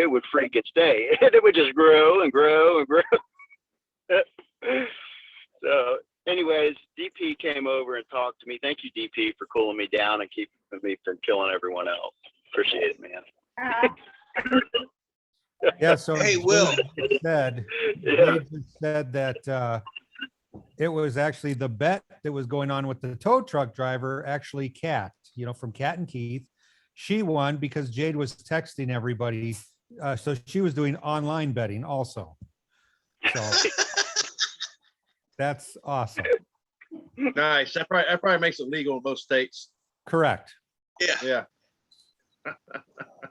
would freaking stay. It would just grow and grow and grow. So anyways, DP came over and talked to me. Thank you, DP, for cooling me down and keeping me from killing everyone else. Appreciate it, man. yeah, so Hey, Will. Jade said that it was actually the bet that was going on with the tow truck driver, actually Kat, from Kat and Keith. She won because Jade was texting everybody. So she was doing online betting also. So that's awesome. Nice. That probably makes it legal in most states. Correct. Yeah.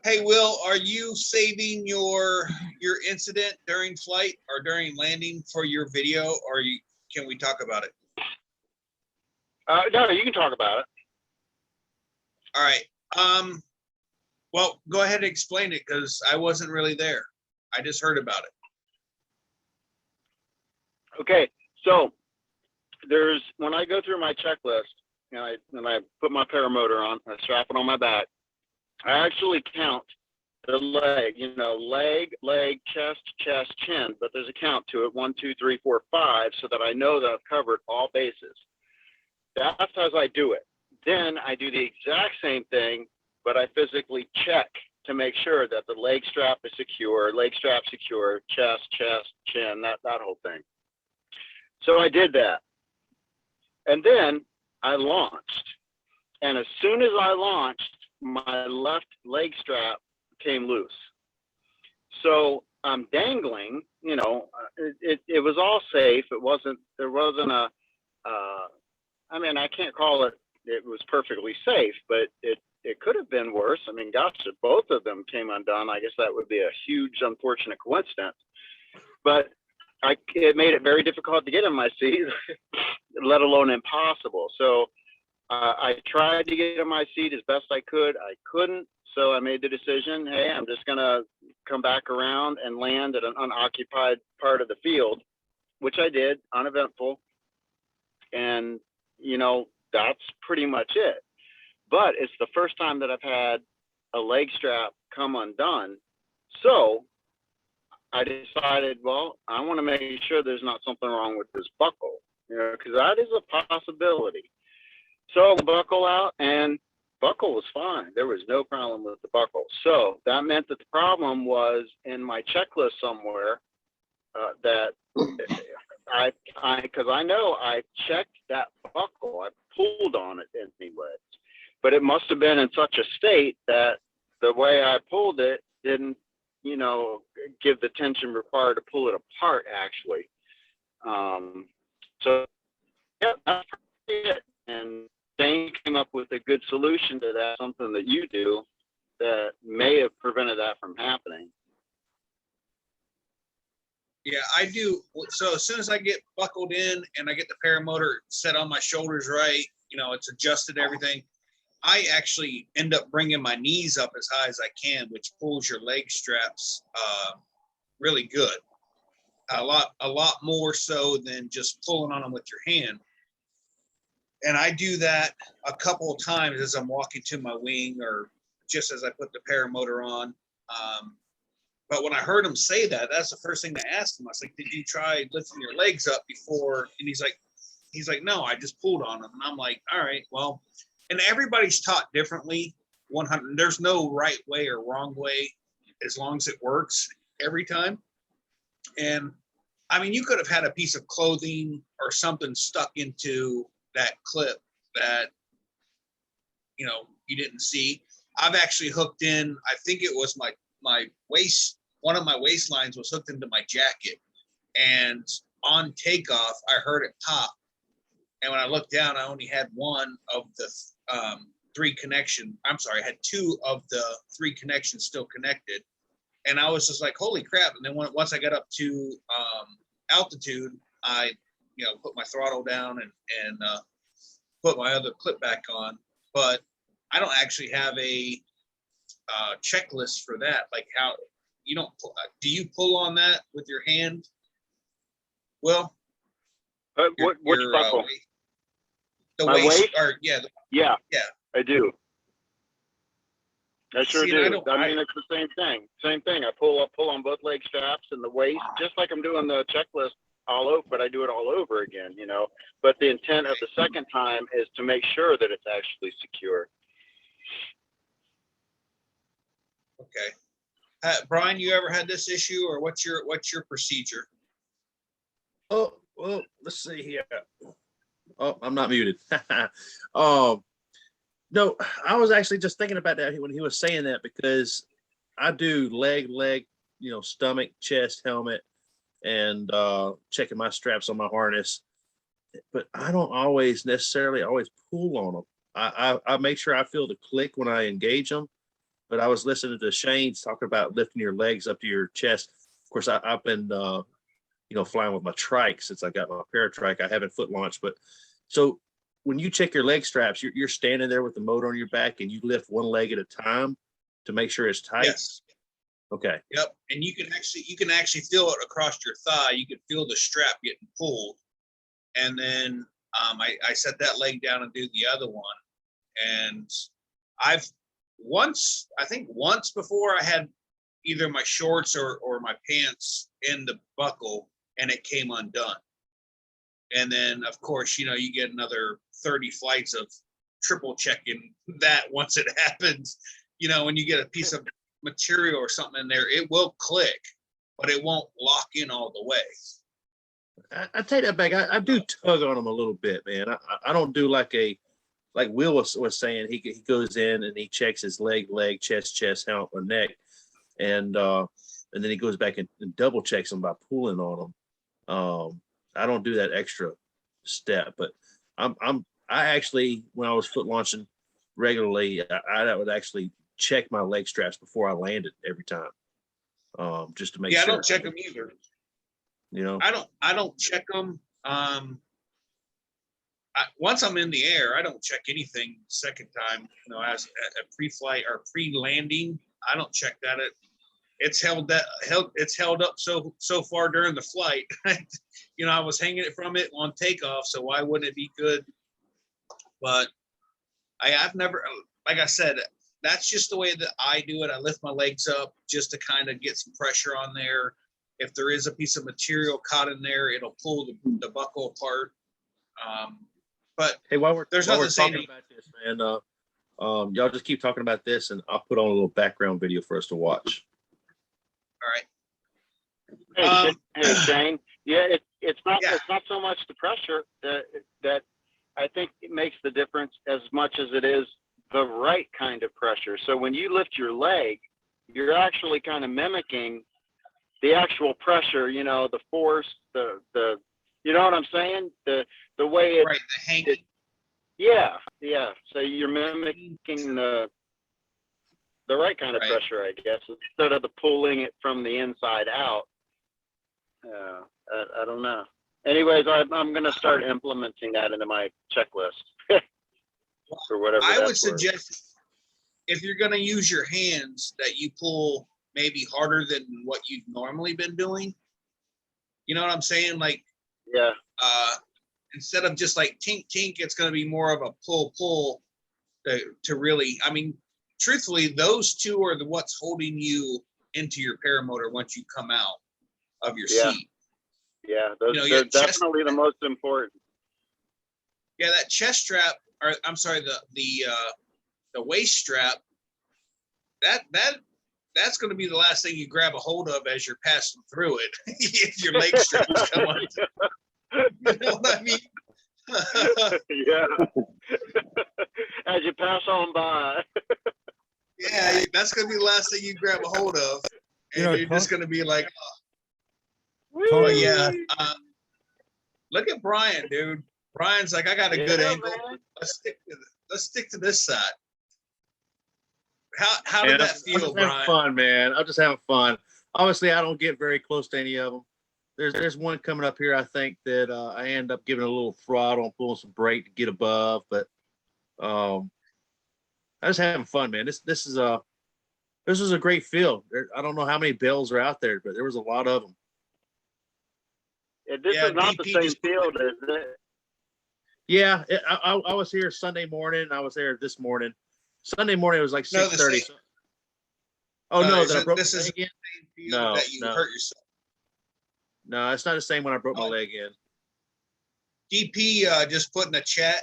Hey, Will, are you saving your incident during flight or during landing for your video, or can we talk about it? No, you can talk about it. All right. Well, go ahead and explain it because I wasn't really there. I just heard about it. Okay, so when I go through my checklist and I put my paramotor on, I strap it on my back, I actually count the leg, leg, chest, chin, but there's a count to it, 1, 2, 3, 4, 5, so that I know that I've covered all bases. That's as I do it. Then I do the exact same thing, but I physically check to make sure that the leg strap is secure, chest, chin, that whole thing. So I did that. And then I launched. And as soon as I launched, my left leg strap came loose. So I'm dangling, it was all safe. There wasn't I can't call it was perfectly safe, but it could have been worse. I mean, gosh, if both of them came undone, I guess that would be a huge, unfortunate coincidence. But it made it very difficult to get in my seat, let alone impossible. So I tried to get in my seat as best I could. I couldn't. So I made the decision, hey, I'm just going to come back around and land at an unoccupied part of the field, which I did, uneventful. And, that's pretty much it. But it's the first time that I've had a leg strap come undone. So I decided, well, I want to make sure there's not something wrong with this buckle, because that is a possibility. So buckle out, and buckle was fine. There was no problem with the buckle. So that meant that the problem was in my checklist somewhere that because I know I checked that buckle, I pulled on it anyway, but it must have been in such a state that the way I pulled it didn't, give the tension required to pull it apart actually. So yeah, that's it. And Dane came up with a good solution to that, something that you do that may have prevented that from happening. Yeah, I do. So as soon as I get buckled in and I get the paramotor set on my shoulders right, it's adjusted everything, I actually end up bringing my knees up as high as I can, which pulls your leg straps really good. A lot more so than just pulling on them with your hand. And I do that a couple of times as I'm walking to my wing or just as I put the paramotor on. But when I heard him say that, that's the first thing I asked him. I was like, did you try lifting your legs up before? And he's like, no, I just pulled on them. And I'm like, all right, well, and everybody's taught differently. 100, there's no right way or wrong way as long as it works every time. And I mean, you could have had a piece of clothing or something stuck into that clip that, you didn't see. I've actually hooked in, I think it was my waist, one of my waistlines was hooked into my jacket, and on takeoff I heard it pop, and when I looked down I only had one of the I had 2 of the 3 connections still connected, and I was just like, holy crap. And then once I got up to altitude, I put my throttle down and put my other clip back on. But I don't actually have a checklist for that. Like, how you don't do you pull on that with your hand? Well, which buckle? The My waist, waist? yeah, I do. I sure See, do. it's the same thing. I pull on both leg straps and the waist, just like I'm doing the checklist all over, but I do it all over again, But the intent of the second time is to make sure that it's actually secure. Okay. Brian, you ever had this issue, or what's your procedure? Oh, well, let's see here. Oh, I'm not muted. No, I was actually just thinking about that when he was saying that, because I do leg, stomach, chest, helmet, and checking my straps on my harness. But I don't always necessarily pull on them. I make sure I feel the click when I engage them. But I was listening to Shane's talking about lifting your legs up to your chest. Of course, I've been, flying with my trike since I got my paratrike. I haven't foot launched, but so when you check your leg straps, you're standing there with the motor on your back and you lift one leg at a time to make sure it's tight. Yes. Okay. Yep. And you can actually feel it across your thigh. You can feel the strap getting pulled. And then I set that leg down and do the other one. And I think once before I had either my shorts or my pants in the buckle and it came undone. And then of course, you get another 30 flights of triple checking that once it happens, when you get a piece of material or something in there, it will click, but it won't lock in all the way. I take that back. I do tug on them a little bit, man. I don't do like Will was saying. He goes in and he checks his leg, chest, helmet, or neck, and then he goes back and double checks them by pulling on them. I don't do that extra step, but I actually, when I was foot launching regularly, I would actually check my leg straps before I landed every time, just to make sure. I don't check them either. I don't check them. Once I'm in the air, I don't check anything second time. As a pre-flight or pre-landing, I don't check that. It's held up so far during the flight. I was hanging it from it on takeoff, so why wouldn't it be good? But I've never, like I said, that's just the way that I do it. I lift my legs up just to kind of get some pressure on there. If there is a piece of material caught in there, it'll pull the buckle apart. But hey, while we're nothing talking about this, man, y'all just keep talking about this, and I'll put on a little background video for us to watch. All right. Hey, Shane. Yeah, it's not so much the pressure that I think it makes the difference as much as it is the right kind of pressure. So when you lift your leg, you're actually kind of mimicking the actual pressure, the force, the you know what I'm saying? The way it, right, the hanging. Yeah. So you're mimicking the right kind of pressure, I guess, instead of the pulling it from the inside out. I don't know. Anyways, I'm going to start implementing that into my checklist for whatever. I would suggest if you're going to use your hands that you pull maybe harder than what you've normally been doing. You know what I'm saying? Like, yeah. Instead of just like tink, it's going to be more of a pull to really, truthfully, those two are what's holding you into your paramotor once you come out of your seat. Yeah, they're definitely the most important. Yeah, that chest strap, or I'm sorry, the waist strap, that's going to be the last thing you grab a hold of as you're passing through it. If your leg straps come on. You know what I mean? Yeah. As you pass on by. Yeah, that's going to be the last thing you grab a hold of. And you're just going to be like, oh, yeah. Look at Brian, dude. Brian's like, I got a good angle. Man. Let's stick to this side. How did that feel, Brian? I'm just having fun, man. I'm just having fun. Obviously, I don't get very close to any of them. There's one coming up here, I think, that I end up giving a little throttle and pulling some brake to get above. But I'm just having fun, man. This is a great field. I don't know how many bells are out there, but there was a lot of them. This is not the same field, is it? Yeah, I was here Sunday morning. I was there this morning. Sunday morning it was like 6:30. Oh no, that I broke my leg again? No, that you hurt yourself. No, it's not the same when I broke my leg in. DP just put in a chat,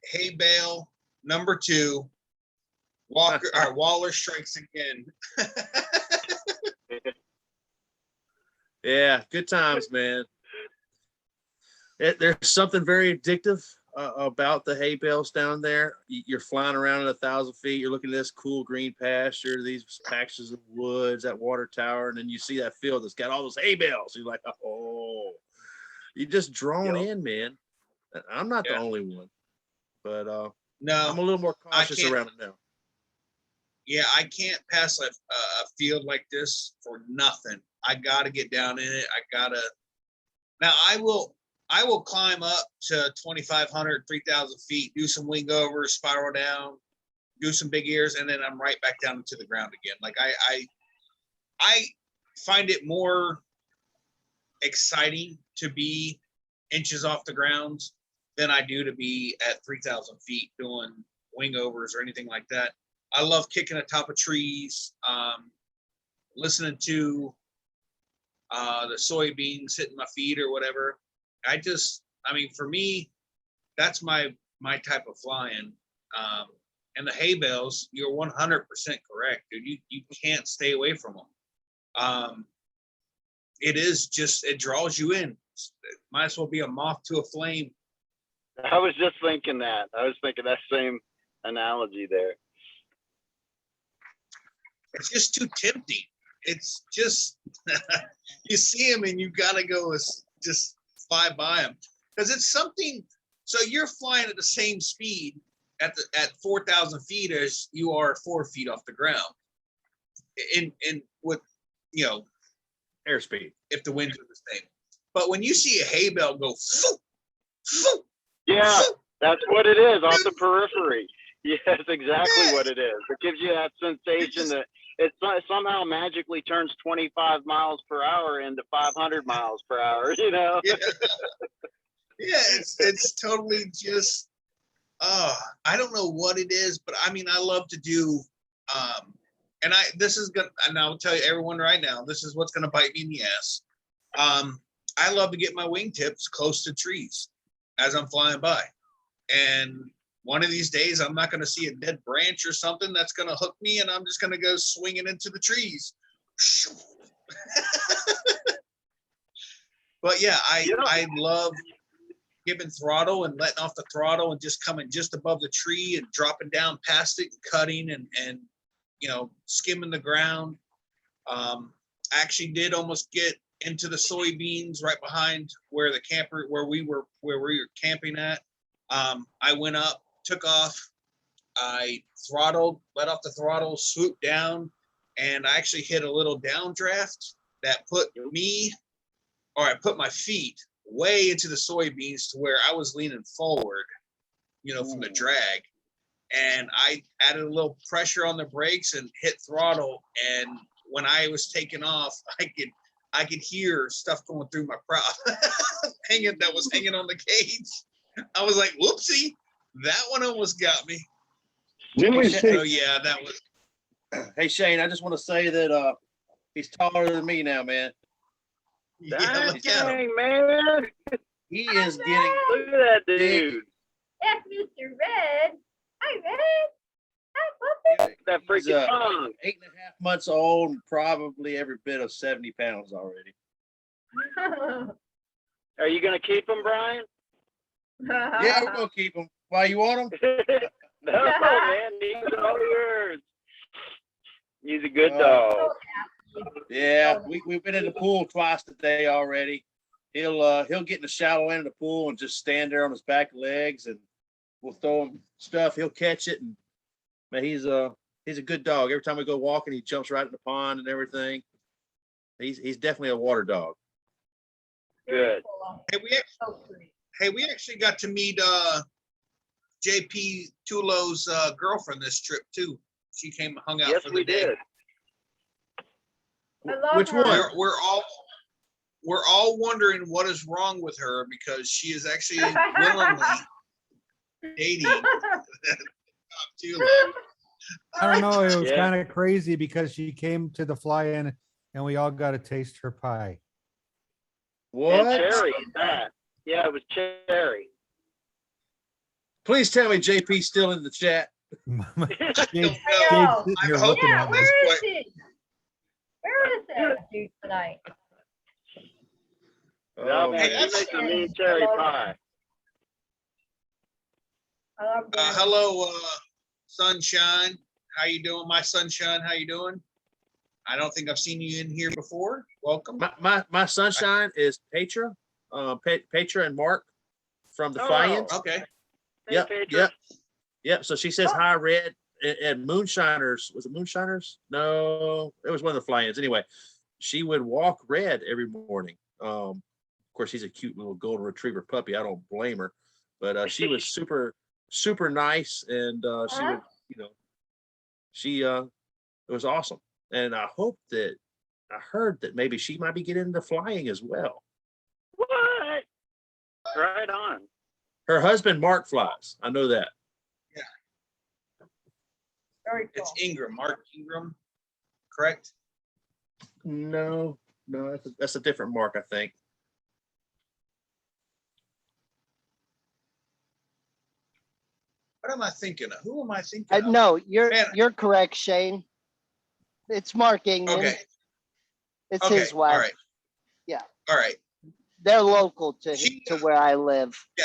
hay bale number 2, Waller strikes again. Yeah, good times, man. There's something very addictive about the hay bales down there. You're flying around at 1,000 feet. You're looking at this cool green pasture, these patches of woods, that water tower, and then you see that field that's got all those hay bales. You're like, oh, you're just drawn in, man. I'm not the only one, but no, I'm a little more cautious around it now. Yeah, I can't pass a field like this for nothing. I got to get down in it. Now I will climb up to 2,500, 3,000 feet, do some wing overs, spiral down, do some big ears, and then I'm right back down to the ground again. Like I find it more exciting to be inches off the ground than I do to be at 3,000 feet doing wing overs or anything like that. I love kicking atop of trees, listening to the soybeans hitting my feet or whatever. I mean, for me, that's my type of flying. And the hay bales, you're 100% correct, dude. You can't stay away from them. It is just, it draws you in. It might as well be a moth to a flame. I was just thinking that. I was thinking that same analogy there. It's just too tempting. It's just, you see them and you gotta go just fly by them. Because it's something, so you're flying at the same speed at 4,000 feet as you are 4 feet off the ground. In with, you know, Airspeed. if the winds are the same. But when you see a hay bale go, phew, phew, Yeah, phew, that's what it is off the periphery. Yeah, that's exactly what it is. It gives you that sensation that it somehow magically turns 25 miles per hour into 500 miles per hour, you know? yeah, yeah, it's totally just, I don't know what it is, but I mean, I love to do, and I'll tell you everyone right now, this is what's gonna bite me in the ass. I love to get my wingtips close to trees as I'm flying by. And one of these days, I'm not gonna see a dead branch or something that's gonna hook me, and I'm just gonna go swinging into the trees. But yeah, I love giving throttle and letting off the throttle and just coming just above the tree and dropping down past it and cutting and you know, skimming the ground. I actually did almost get into the soybeans right behind where we were camping at. I went up, took off, I throttled, let off the throttle, swooped down, and I actually hit a little downdraft that put I put my feet way into the soybeans to where I was leaning forward, you know, from the drag. And I added a little pressure on the brakes and hit throttle. And when I was taking off, I could hear stuff going through my prop that was hanging on the cage. I was like, whoopsie, that one almost got me. Didn't we So see? yeah, that was. Hey Shane, I just want to say that he's taller than me now, man. Yeah, Dang, look at him. man. He is getting Look at that dude. That's Mr. Red. Hi, Red. Hi, puppy. That he's, freaking tongue. 8.5 months old and probably every bit of 70 pounds already. Are you going to keep him, Brian? Yeah, we're gonna keep him. Why, you want him? No, man. He's all yours. He's a good Oh. dog. Yeah, we've been in the pool twice today already. He'll get in the shallow end of the pool and just stand there on his back legs, and we'll throw him stuff. He'll catch it, and man, he's a good dog. Every time we go walking, he jumps right in the pond and everything. He's definitely a water dog. Good. Hey, we actually got to meet JP Tulo's girlfriend this trip too. She came and hung out Yes, for the we day. did. I love Which her. one? We're all wondering what is wrong with her because she is actually willingly dating Tulo. I don't know. It was Yeah. kind of crazy because she came to the fly-in and we all got to taste her pie. And What? Cherry, that. Yeah, it was Cherry. Please tell me JP's still in the chat. Jade- I Jade's know. sitting here I hope- looking Yeah, at me. where is he? Where is that dude tonight? No, Oh, man, man. she makes a mean cherry pie. I love Brandon. Hello, Sunshine. How you doing, my sunshine? How you doing? I don't think I've seen you in here before. Welcome. My sunshine is Petra, Petra and Mark from the Oh. Fly-Ins. Okay. Hey, Yep, Petra. Yep. So she says Oh. hi, Red, and Moonshiners. Was it Moonshiners? No, it was one of the Fly-Ins. Anyway, she would walk Red every morning. Of course, he's a cute little golden retriever puppy. I don't blame her, but she was super nice, and she would, you know, it was awesome. And I heard that maybe she might be getting into flying as well. What? Right on. Her husband, Mark, flies. I know that. Very cool. It's Ingram, Mark Ingram, correct? No, that's a different Mark, I think. What am I thinking of? Who am I thinking of? No, Man. you're correct, Shane. It's Mark Ingman. Okay. It's Okay. his wife. All right. Yeah. All right. They're local She- to where I live. Yeah.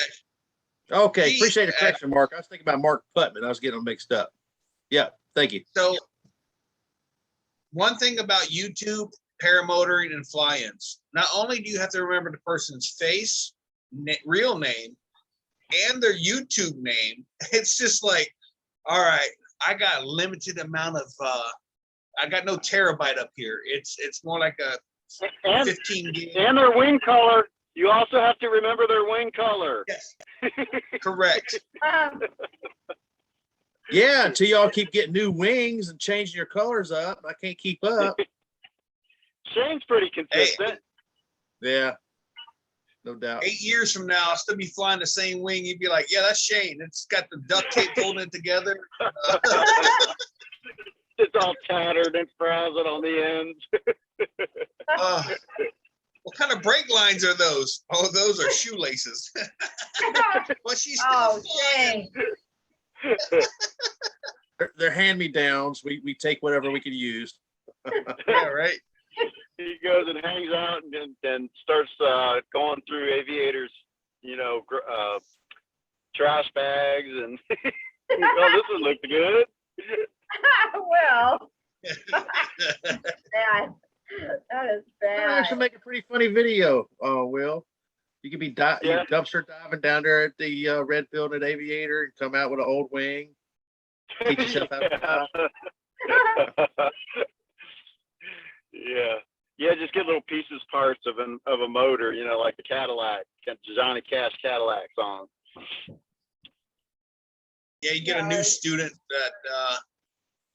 Okay, He- appreciate the correction, Mark. I was thinking about Mark Putman. I was getting them mixed up. Yeah, thank you. So one thing about YouTube, paramotoring, and fly-ins, not only do you have to remember the person's face, real name, and their YouTube name, it's just like, all right, I got limited amount of, I got no terabyte up here. It's more like a And 15 gig. and their wing color. You also have to remember their wing color. Yes, correct. Yeah, until y'all keep getting new wings and changing your colors up. I can't keep up. Shane's pretty consistent. Yeah, no doubt. 8 years from now, I'll still be flying the same wing. You'd be like, yeah, that's Shane. It's got the duct tape holding it together. It's all tattered and frazzled on the ends. What kind of brake lines are those? Oh, those are shoelaces. But she's still Oh, flying. Shane. They're hand-me-downs. We take whatever we can use. Yeah, right. He goes and hangs out and starts going through aviators, trash bags and oh, this one looked good. Well, bad. That is That actually bad. make a pretty funny video, Will. You could be Yeah. dumpster diving down there at the Redfield at Aviator and come out with an old wing. Teach yourself how to fly. Yeah, just get little pieces, parts of a motor, like the Cadillac, Johnny Cash Cadillac song. Yeah, you get a new student that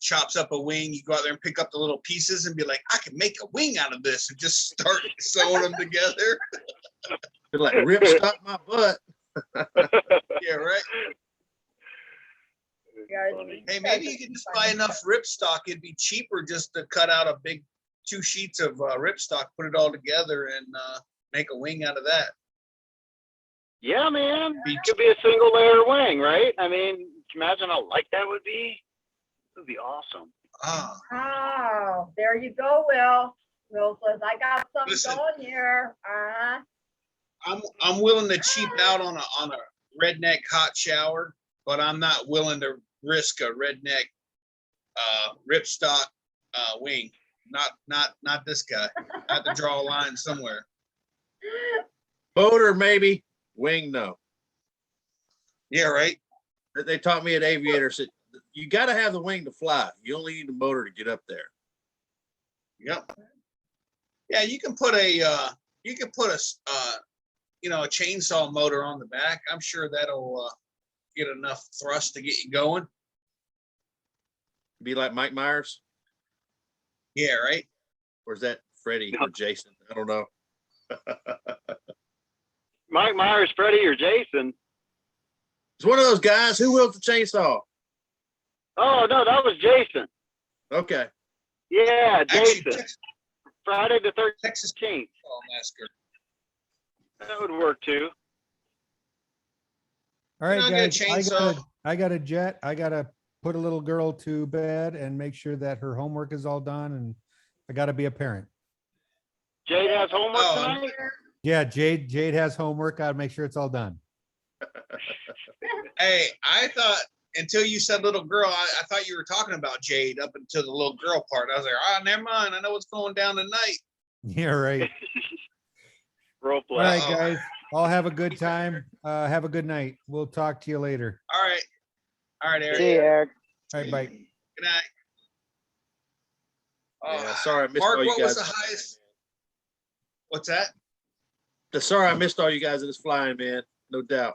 chops up a wing. You go out there and pick up the little pieces and be like, I can make a wing out of this, and just start sewing them together. They're like ripstop my butt. Yeah, right. Hey, maybe you can just buy enough ripstock. It'd be cheaper just to cut out a big 2 sheets of ripstock, put it all together, and make a wing out of that. Yeah, man, it could be a single layer wing, right? I mean, can you imagine how light that would be? It would be awesome. Ah, Oh, there you go, Will. Will says, I got something Listen. going here. I'm willing to cheap out on a redneck hot shower, but I'm not willing to risk a redneck ripstock wing. Not this guy. I have to draw a line somewhere. Motor maybe, wing no. Yeah, right. They taught me at Aviator, said you got to have the wing to fly. You only need the motor to get up there. Yep. Yeah, you can put a a chainsaw motor on the back. I'm sure that'll get enough thrust to get you going. Be like Mike Myers, Yeah, right. or is that Freddie or Jason? I don't know. Mike Myers, Freddie, or Jason? It's one of those guys. Who wields the chainsaw? Oh, no, that was Jason. Okay. Yeah, Actually, Jason. Friday the 13th. Texas Chainsaw Massacre. That would work too. All right, Can I get a guys, chainsaw? I got a jet. I gotta put a little girl to bed and make sure that her homework is all done, and I gotta be a parent. Jade has homework Oh, tonight? Yeah, Jade has homework. Gotta make sure it's all done. Hey, I thought until you said little girl, I thought you were talking about Jade up until the little girl part. I was like, never mind. I know what's going down tonight. Yeah, right. Role All play. right, Uh-oh. guys. All have a good time. Have a good night. We'll talk to you later. All right. All right, Eric. See you, Eric. All right, bye. Good night. Yeah, sorry I missed Mark, all you what was guys. the highest? What's that? Sorry I missed all you guys in this flying, man. No doubt.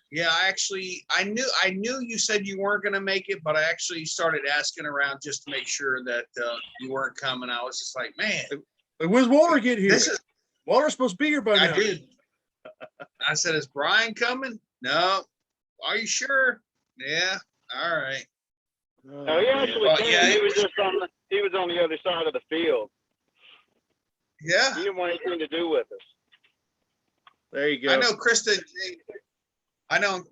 Yeah, I knew you said you weren't gonna make it, but I actually started asking around just to make sure that you weren't coming. I was just like, man, Like, when's Walter get here? this is Walter's supposed to be here by now. I did. I said, is Brian coming? No. Are you sure? Yeah. All right. Oh, he actually Well, came. yeah, He was just on the, he was on the other side of the field. Yeah. He didn't want anything to do with us. There you go. I know Krista. I know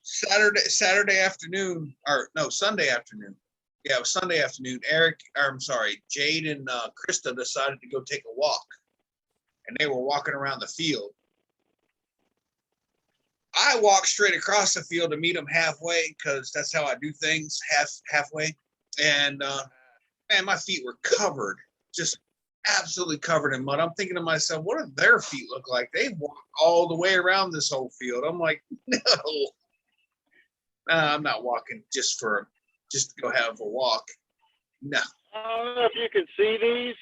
Saturday afternoon, or no, Sunday afternoon. Yeah, it was Sunday afternoon. Jade and Krista decided to go take a walk. And they were walking around the field. I walked straight across the field to meet them halfway because that's how I do things, halfway. And man, my feet were covered, just absolutely covered in mud. I'm thinking to myself, what do their feet look like? They walked all the way around this whole field. I'm like, no, I'm not walking just to go have a walk. No. I don't know if you can see these.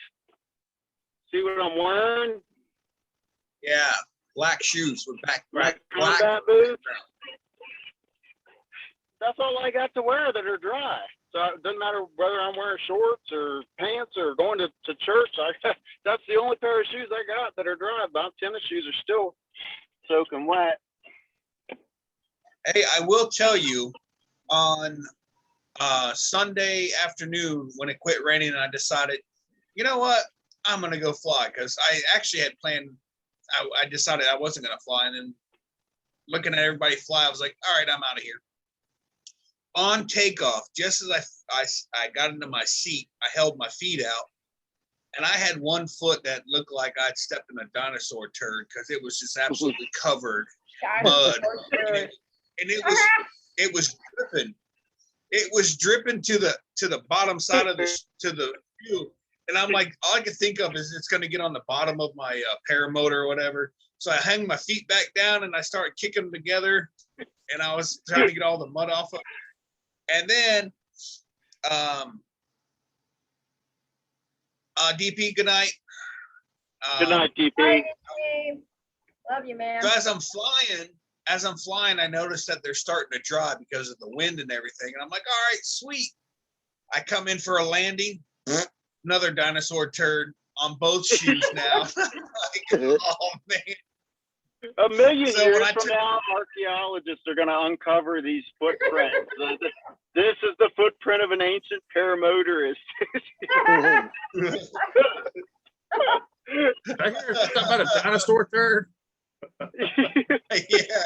See what I'm wearing? Yeah, black shoes with black. Combat boots. That's all I got to wear that are dry. So it doesn't matter whether I'm wearing shorts or pants or going to church. That's the only pair of shoes I got that are dry. My tennis shoes are still soaking wet. Hey, I will tell you, on Sunday afternoon when it quit raining, and I decided, you know what, I'm gonna go fly because I actually had planned. I decided I wasn't gonna fly, and then looking at everybody fly, I was like, all right, I'm out of here. On takeoff, just as I got into my seat, I held my feet out, and I had one foot that looked like I'd stepped in a dinosaur turd because it was just absolutely covered mud, and it was dripping. It was dripping to the bottom side of the field. And I'm like, all I can think of is it's going to get on the bottom of my paramotor or whatever. So I hang my feet back down and I started kicking them together. And I was trying to get all the mud off of it. And then, DP, good night. Good night, DP. Bye, Steve. Love you, man. So as I'm flying, I noticed that they're starting to dry because of the wind and everything. And I'm like, all right, sweet. I come in for a landing. Another dinosaur turd on both shoes now. Like, oh man. A million So years when I from now, archaeologists are going to uncover these footprints. This is the footprint of an ancient paramotorist. I hear something about a dinosaur turd. Yeah.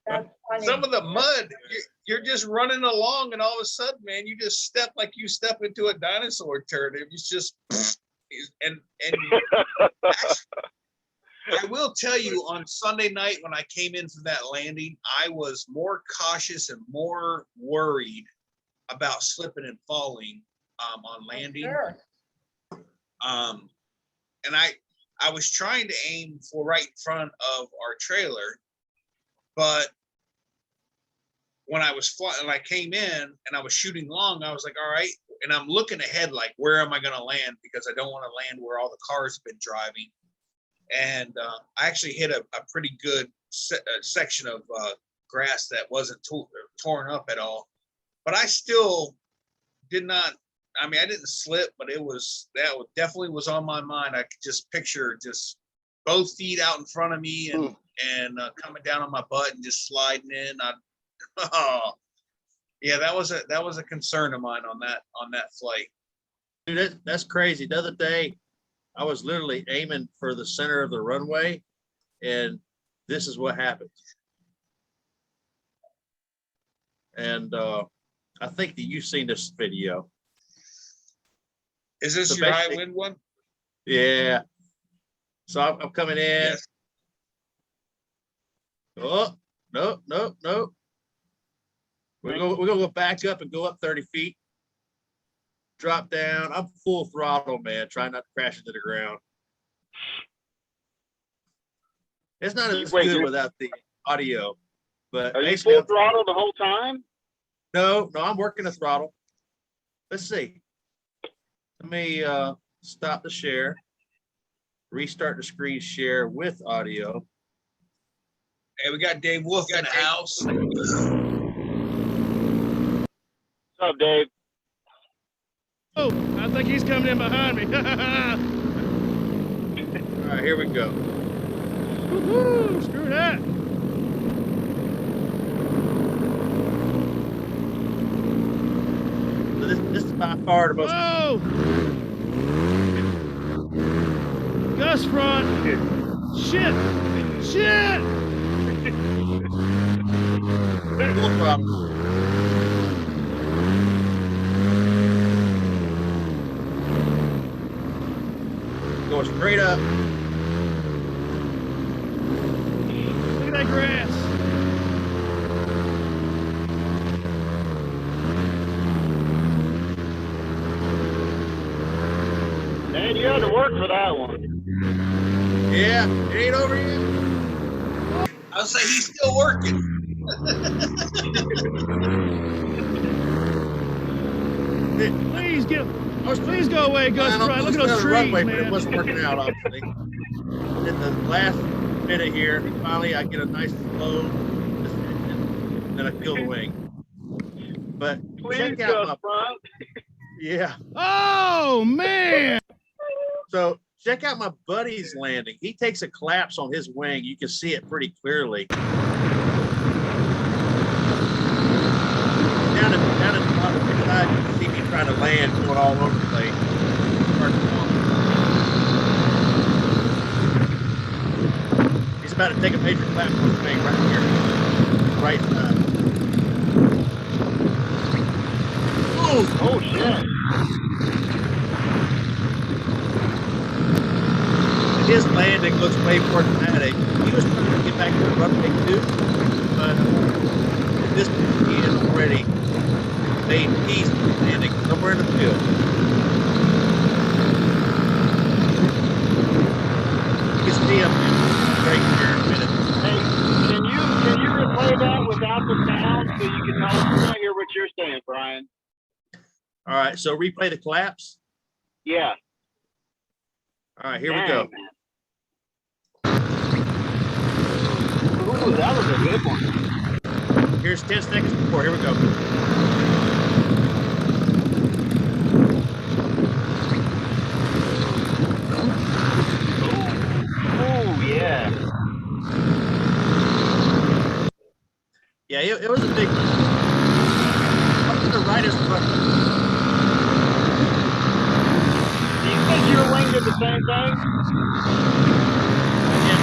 That's funny. Some of the mud, you're just running along, and all of a sudden, man, you just step like you step into a dinosaur turd. It was just, and I will tell you, on Sunday night when I came in for that landing, I was more cautious and more worried about slipping and falling on landing. Sure. And I was trying to aim for right in front of our trailer, but when I was flying, and I came in and I was shooting long, I was like, all right. And I'm looking ahead, like, where am I going to land? Because I don't want to land where all the cars have been driving. And I actually hit a pretty good section of grass that wasn't torn up at all. But I still did not, I mean, I didn't slip, but that definitely was on my mind. I could just picture just both feet out in front of me and coming down on my butt and just sliding in. Yeah, that was a concern of mine on that flight. Dude, that's crazy. The other day, I was literally aiming for the center of the runway, and this is what happened. And I think that you've seen this video. Is this So your high basically- wind one? Yeah. So I'm coming in. Yes. Oh, no. We're gonna go back up and go up 30 feet. Drop down. I'm full throttle, man, trying not to crash into the ground. It's not as Wait, good you're- without the audio, but Are you basically, full throttle the whole time? no, I'm working the throttle. Let's see. Let me stop the share, restart the screen share with audio. Hey, we got Dave Wolf in the house. What's up, Dave? Oh, I think he's coming in behind me. All right, here we go. Woo-hoo, screw that. So this is by far the most. Whoa! Gust front. Shit! Shit! Full throttle. Going straight up. Look at that grass. Man, you had to work for that one. Yeah, it ain't over yet. I'll say he's still working. Please get. Please go away, Gus Fry. Look at those trees, But it man. wasn't working out, obviously. In the last minute here, finally I get a nice slow descension, and I feel the wing. But Please, check out Gus my, Front. yeah. Oh man! So check out my buddy's landing. He takes a collapse on his wing. You can see it pretty clearly. Down at the bottom of the side, you can see me trying to land, going all over the place. He's about to take a major collapse on his wing right here. Right side. Oh shit. His landing looks way more dramatic. He was trying to get back to the runway too, but at this point he had already made peace with landing somewhere in the field. You can see him right here in a minute. Hey, can you replay that without the sound so you can tell us? We want to hear what you're saying, Brian. All right, so replay the collapse. Yeah. All right, here we Dang, go. man. Ooh, that was a good one. Here's 10 seconds before. Here we go. Oh yeah. Yeah, it was a big one. Up to the right is front. Do you think your wing did the same thing? Yeah.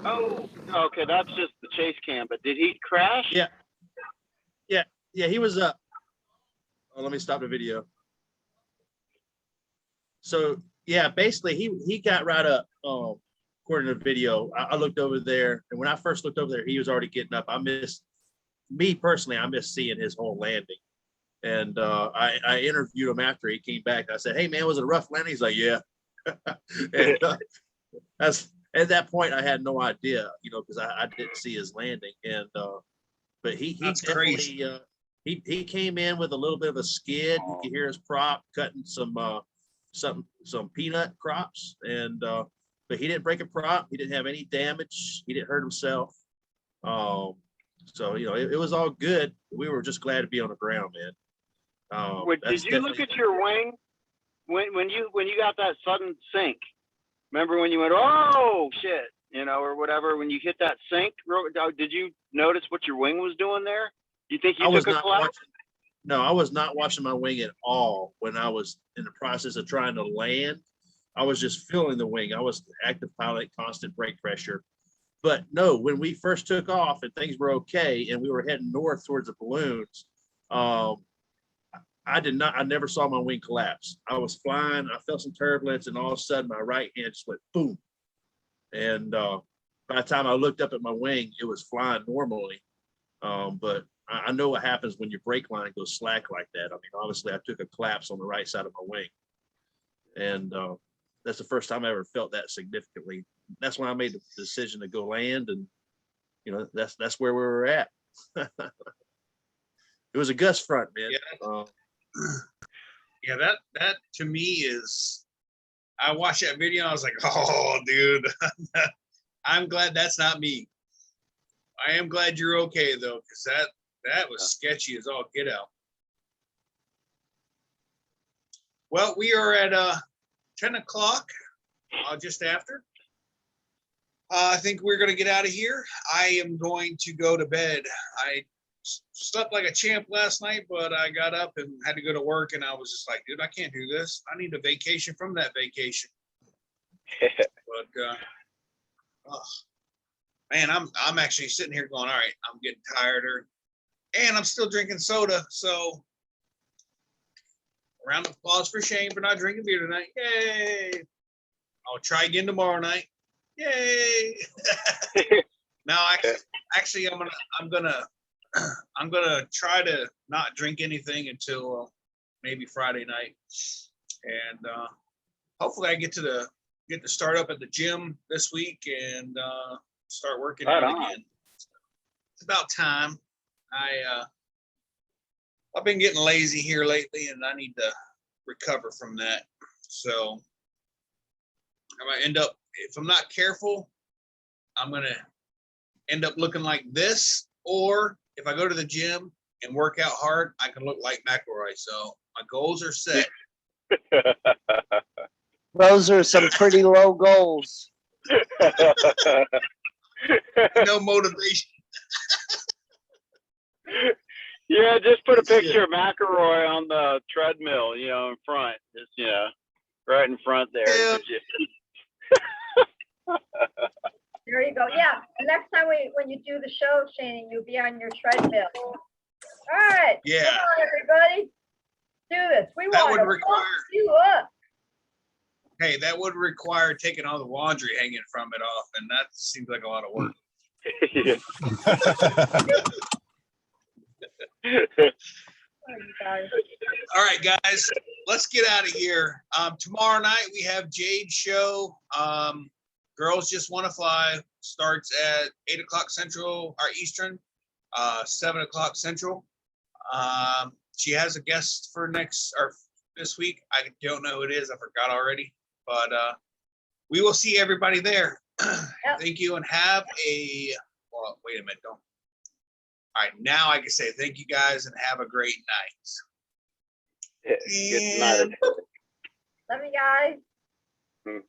Oh, okay, that's just the chase cam. But did he crash? Yeah. Yeah, he was up. Oh, let me stop the video. So yeah, basically he got right up. According to the video, I looked over there, and when I first looked over there, he was already getting up. I missed seeing his whole landing. And I interviewed him after he came back. I said, "Hey man, was it a rough landing?" He's like, "Yeah." And that's at that point I had no idea, because I didn't see his landing. And but he That's definitely crazy. he came in with a little bit of a skid. You could hear his prop cutting some peanut crops, and but he didn't break a prop. He didn't have any damage. He didn't hurt himself. So it was all good. We were just glad to be on the ground, man. Did you look at your wing when you got that sudden sink? Remember when you went, oh shit, or whatever, when you hit that sink? Did you notice what your wing was doing there? Do you think you took a collapse? No, I was not watching my wing at all when I was in the process of trying to land. I was just feeling the wing. I was active pilot, constant brake pressure. But no, when we first took off and things were okay and we were heading north towards the balloons, I never saw my wing collapse. I was flying, I felt some turbulence, and all of a sudden my right hand just went boom. And by the time I looked up at my wing, it was flying normally. But I know what happens when your brake line goes slack like that. I mean, obviously I took a collapse on the right side of my wing. And that's the first time I ever felt that significantly. That's when I made the decision to go land, and that's where we were at. It was a gust front, man. Yeah. Yeah, that to me is, I watched that video and I was like, oh, dude, I'm glad that's not me. I am glad you're okay though, because that was sketchy as all get out. Well, we are at 10 o'clock, just after. I think we're going to get out of here. I am going to go to bed. I slept like a champ last night, but I got up and had to go to work, and I was just like, dude, I can't do this. I need a vacation from that vacation. But oh, man, I'm actually sitting here going, all right, I'm getting tireder, and I'm still drinking soda. So round of applause for Shane for not drinking beer tonight. Yay! I'll try again tomorrow night. Yay! Now, actually, I'm gonna try to not drink anything until maybe Friday night, and hopefully I get to start up at the gym this week and start working out again. It's about time. I've been getting lazy here lately, and I need to recover from that. So I'm gonna end up, if I'm not careful, I'm gonna end up looking like this, or if I go to the gym and work out hard, I can look like McElroy. So my goals are set. Those are some pretty low goals. No motivation. Yeah, just put a picture of McElroy on the treadmill, in front. Just, right in front there. Yeah. There you go. Yeah, the next time when you do the show, Shane, you'll be on your treadmill. All right. Yeah. Come on, everybody. Do this. We That want would to require- pump you up. Hey, that would require taking all the laundry hanging from it off, and that seems like a lot of work. Oh, you guys. All right, guys, let's get out of here. Tomorrow night we have Jade's show. Girls Just Want to Fly starts at 8 o'clock Central or Eastern, 7 o'clock Central. She has a guest for this week. I don't know who it is. I forgot already, but we will see everybody there. Yep. Thank you, and have a, well, wait a minute, don't. All right, now I can say thank you guys and have a great night. Good night. Love you guys. Good